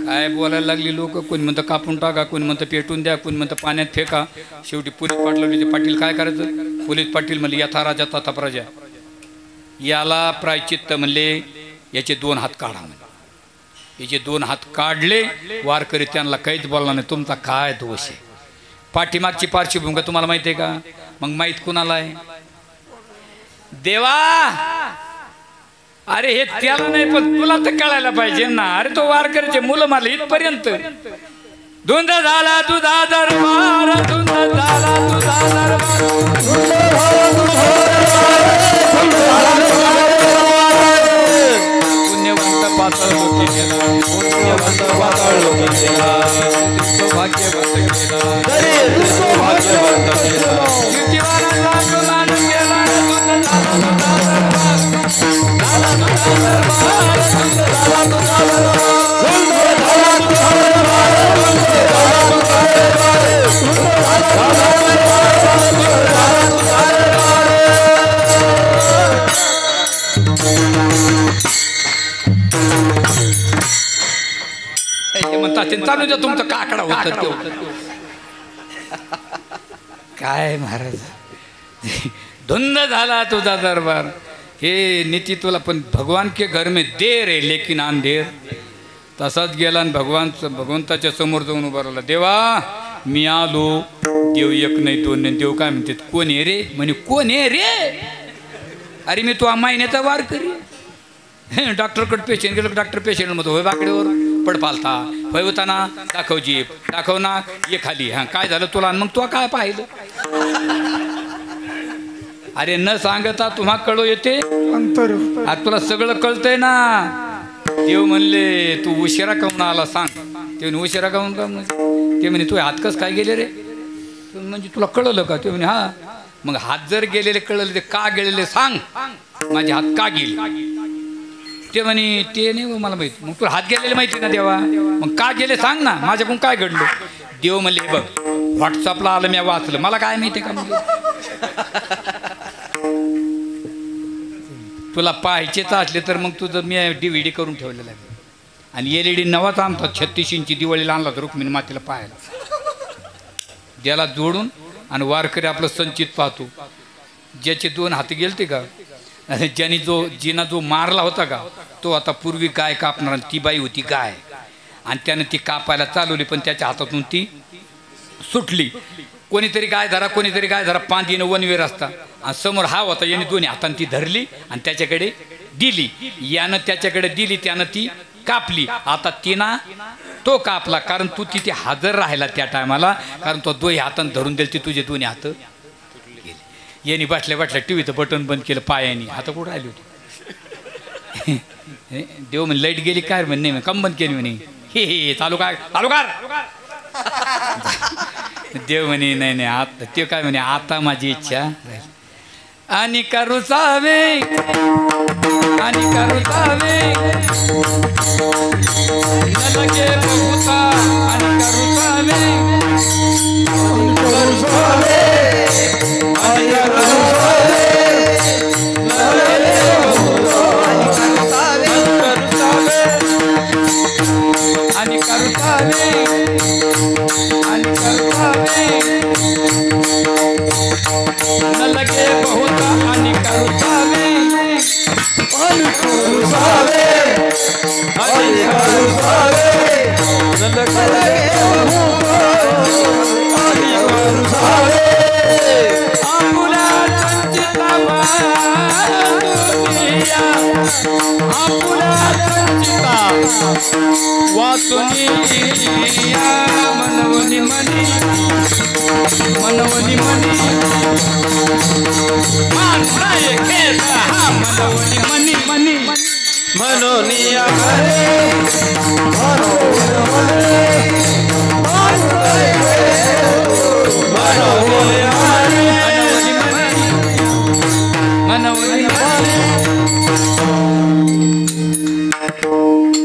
काय बोलायला लागली लोक. कोणी म्हणतं कापून टाका, कोणी म्हणतं पेटून द्या, कोणी म्हणतं पाण्यात फेका. शेवटी पोलीस पाटलाचे पाटील काय करायचं? पोलीस पाटील म्हणले यथा राजा तथा प्रजा. याला प्रायचित्त म्हणले याचे 2 हात काढा. याचे 2 हात काढले. वारकरी त्यांना काहीच बोलला नाही. तुमचा काय दोष आहे? पाठीमागची पार्श्वभूमिका तुम्हाला माहिती आहे का? मग माहीत कुणाला आहे? देवा. अरे हे त्याला नाही पण तुला तर कळायला पाहिजे ना. अरे तो वारकरीचे मुलं मारले इथपर्यंत. धुंद झाला तुझा दरबार, धुंद झाला तुझा दरबार. पुण्यवंत पातळ लोके गेला, पुण्यवंत पातळ लोके गेला. भाग्यवंत केला, भाग्यवंत केला. युक्तिवानाला गुमान केला. म्हणतात चालू द्या तुमचं काकडा होत. काय महाराज धुंद झाला तुझा दरबार. हे नीति तुला पण भगवान के घर में देर आहे लेकिन अंधेर. तसाच गेला आणि भगवंताच्या समोर जाऊन उभा राहिला. देवा मी आलो. देव एक नाही दोन नाही. देव काय म्हणते कोण आहे रे म्हणे कोण आहे रे. अरे मी तू महिन्याचा वार करी. डॉक्टरकडे पेशंट गेलो डॉक्टर पेशंट म्हणतो होय बाकड्यावर पड पालता होय होता ना दाखव जीप दाखव ना ये खाली. हां काय झालं तुला मग तू काय पाहिलं. अरे न सांगता तुम्हा कळू येते आता तुला सगळं कळतंय ना. देव म्हणले तू उशिरा काऊन आला सांग. ते म्हणे उशिरा काऊन का ते म्हणे तू हात कस काय गेले रे म्हणजे तुला कळलं का. ते म्हणे हा. मग हात जर गेलेले कळले ते का गेलेले सांग. माझे हात का गेले. ते म्हणे ते नाही मला माहित. मग तुला हात गेलेले माहिती ना देवा मग का गेले सांग ना माझ्याकडून काय घडलं. देव म्हणले हे बघ व्हॉट्सअपला आलं मी वाचलं मला काय माहिती का. म्हणजे तुला पाहायचेच असले तर मग तुझं मी DVD करून ठेवलेलं आहे. आणि LED नवाच आणतात 36 इंची दिवाळीला आणला तर रुक्मिणी मातेला पाहायला त्याला जोडून. आणि वारकरी आपलं संचित पाहतो ज्याचे 2 हात गेलते का ज्याने जिना जो मारला होता का तो आता पूर्वी गाय कापणार. ती बाई होती गाय आणि त्यानं ती कापायला चालवली पण त्याच्या हातातून ती सुटली. कोणीतरी गाय धरा 5 दिनं वनवेर असता आणि समोर हा होता याने दोन्ही हाताने ती धरली आणि त्याच्याकडे दिली. यानं त्याच्याकडे दिली त्यानं ती कापली. आता तिना तो कापला कारण तू तिथे हजर राहिला त्या टायमाला कारण तो दोन्ही हाताने धरून दिली ती तुझे दोन्ही हात गेले. यांनी बसल्या टीव्हीचं बटन बंद केलं पायाने. हात कुठं आली होती. देव म्हणे लाईट गेली काय म्हणे नाही कम बंद केली म्हणे हे चालू कर. देव म्हणे नाही आता ते काय म्हणे आता माझी इच्छा आणि करूचावे न लगे बहुता आणि करूचावे न लगे बहुता आणि करूचावे वाचुनी मनवनी मनी मनवनी मनी मनोनिया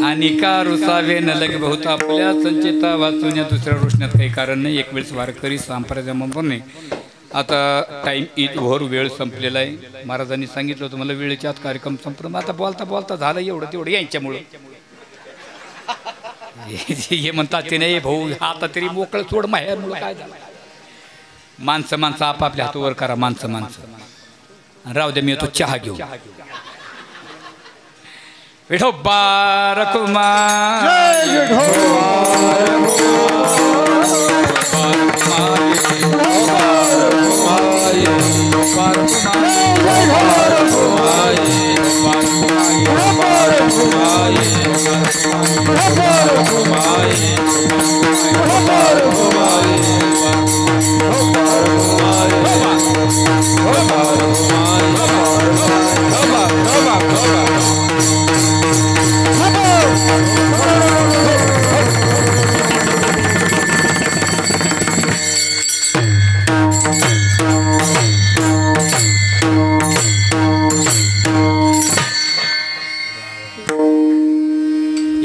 आणि का रुसावे न लगे बहुत आपल्या संचिता वाचून या दुसऱ्या रोषण्यात काही कारण नाही. एक वेळेस वारकरी संप्रदायाप्रमाणे आता टाईम ओव्हर वेळ संपलेला आहे. महाराजांनी सांगितलं होतं मला वेळेच्या आत कार्यक्रम संपला. आता बोलता झालं एवढं तेवढं यांच्यामुळं हे म्हणतात ते नाही भाऊ आता तरी मोकळं सोड माहेरमुळं काय झालं. माणसं आपापल्या हातावर करा. माणसं राहू दे मी येतो चहा घेऊ. विठोबा कुमार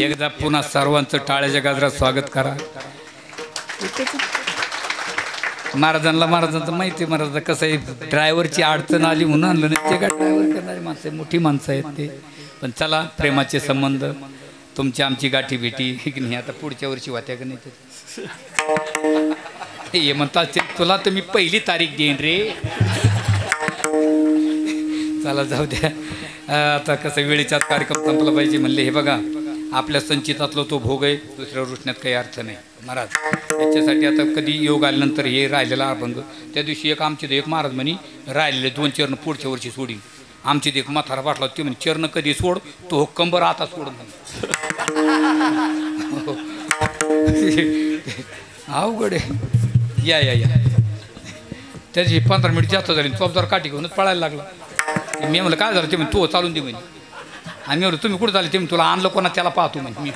एकदा पुन्हा सर्वांचं टाळ्याच्या गजरात स्वागत करा. महाराजांचं माहिती आहे. महाराज कसं आहे ड्रायव्हरची अडचण आली म्हणून आणलं नाही. ते का ड्रायव्हर करणारी माणसं आहे मोठी माणसं आहेत ते. पण चला प्रेमाचे संबंध तुमची आमची गाठी भेटी नाही आता पुढच्या वर्षी वाट्या का नाही. हे म्हणतात तुला तर मी पहिली तारीख देईन रे. चला जाऊ द्या. आता कसं वेळेच्यात कार्यक्रम संपला पाहिजे म्हणले. हे बघा आपल्या संचितातला तो भोग आहे, दुसऱ्यावर रुसण्यात काही अर्थ नाही महाराज. याच्यासाठी आता कधी योग आल्यानंतर हे राहिलेला अभंग. त्या दिवशी एक आमचे एक महाराज म्हणे राहिलेले 2 चरण पुढच्या वर्षी सोडीन. आमची एक म्हातारा पाठला ते म्हणे चरण कधी सोड, तो हुक्कंबर आता सोड म्हणे. अवघड आहे. या या या त्याची 15 मिनिट जास्त झाली. चौपदार काठी घेऊनच पळायला लागला. मी म्हणलं काय झालं ते म्हणे तू चालून दे म्हणे. आणि मी म्हणलं तुम्ही कुठं चालले ते म्हणे तुला आणलं कोणा त्याला पाहतो म्हणे. मी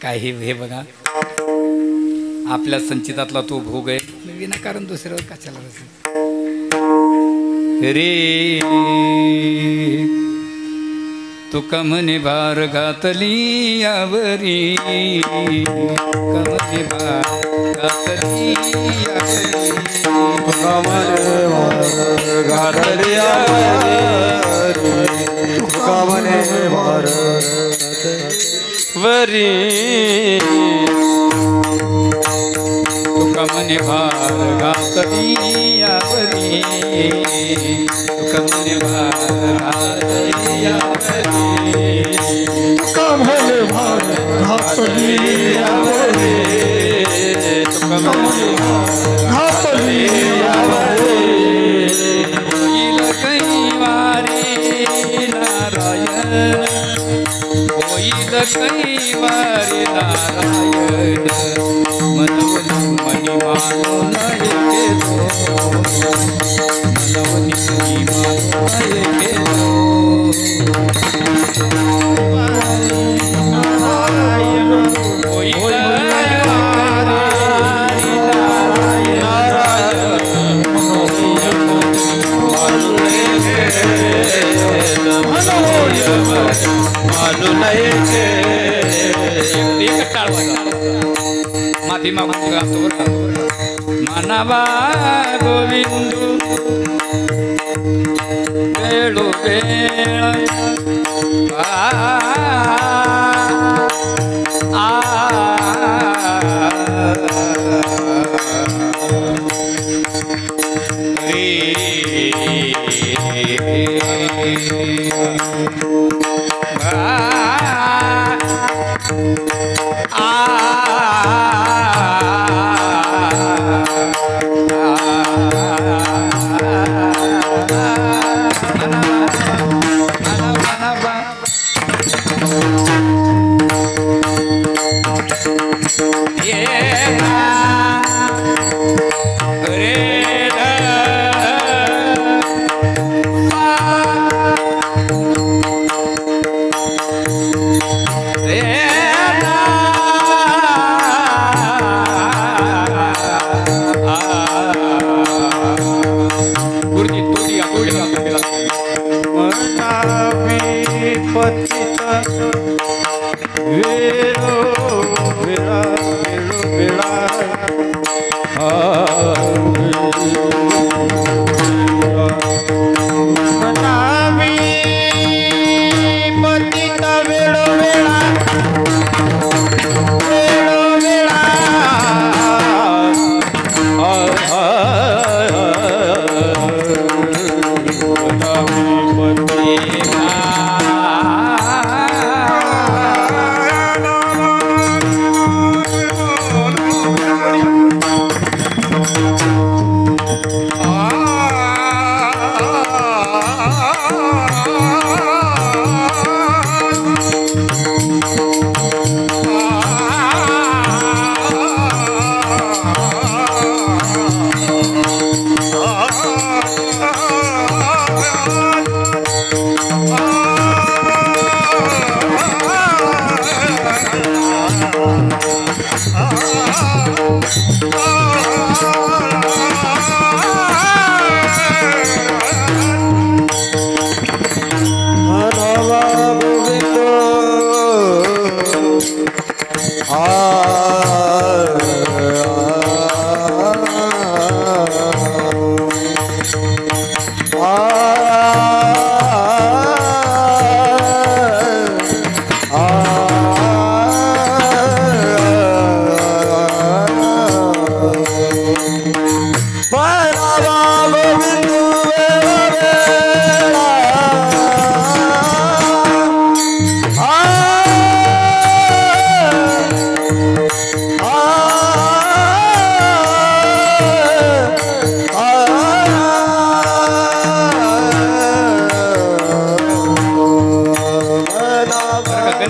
काय हे बघा आपल्या संचितातला तो भोग आहे. विनाकारण दुसऱ्यावर कशाला रे तुका म्हणे भार घातली यावरी, कमने भार घातली यावरी, तुका म्हणे भार घातली यावरी, तुका म्हणे भार वरी, तुका म्हणे भार घातली यावरी, तुका म्हणे भार घातली यावरी, तुका म्हणे भार घातली यावरी, तुका म्हणे घातली यावरी. होईल कैवारी नारायण, होईल कैवारी नारायण, मनवनी मनी मानून गेलो, मनवनी मनी मानून गेलो. माफी मागून गातो मानवा गोविंदू वेळो वेळ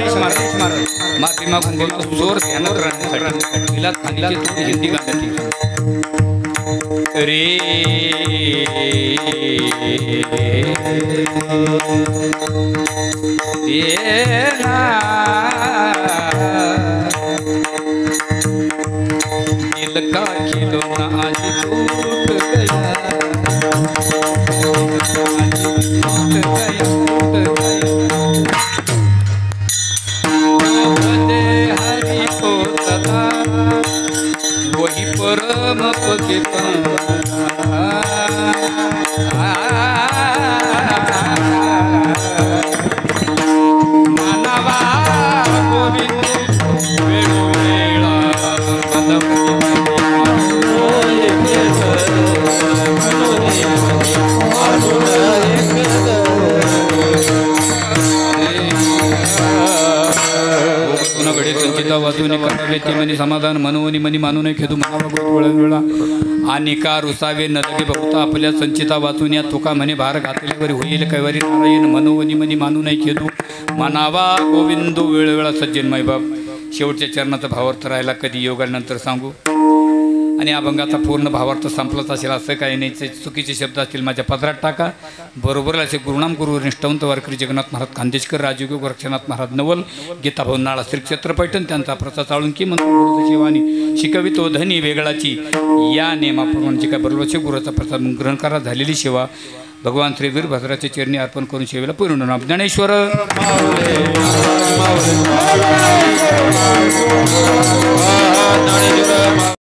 गणेश महाराज माफी मागून बोलतो जोर ध्यानात राहण्यासाठी तिला खालीची थोडी हिंदी गाण्याची रे दिल का खिलौना आज टूट गया हरि को सदा वही परम पतिता मानवा गोविंद वेळोवेळा घडे संचिता वाचून करावे ते मनी समाधान मनोवनी मनी मानू नये खेदू मनावा वेळा आणि का रुसावे न लगे बहुता आपल्या संचिता वाचून या तुका म्हणे भार घातल्यावर होईल कैवारी नारायण मनोवनी मनी मानू नये खेदू मनावा गोविंद वेळोवेळा सज्जन मायबाप शेवटच्या चरणाचा भावार्थ राहिला कधी योगानंतर सांगू आणि अभंगाचा पूर्ण भावार्थ संपलाच असेल असं काही नाही चुकीचे शब्द असतील माझ्या पदरात टाका बरोबर असे गुरुनाम गुरु निष्ठावंत वारकरी जगन्नाथ महाराज खांदेशकर राजयोग गोरक्षनाथ महाराज नवल गीताभाऊ नाळा श्री क्षेत्र पैठण त्यांचा प्रसाद चाळून की म्हणून शिवानी शिकवितो धनी वेगळाची या नियमाप्रमाणे जे काय बरोबर गुरुचा प्रसाद ग्रहण करा झालेली सेवा भगवान श्री वीरभद्राचे चरणी अर्पण करून सेवेला पूर्ण नाम ज्ञानेश्वर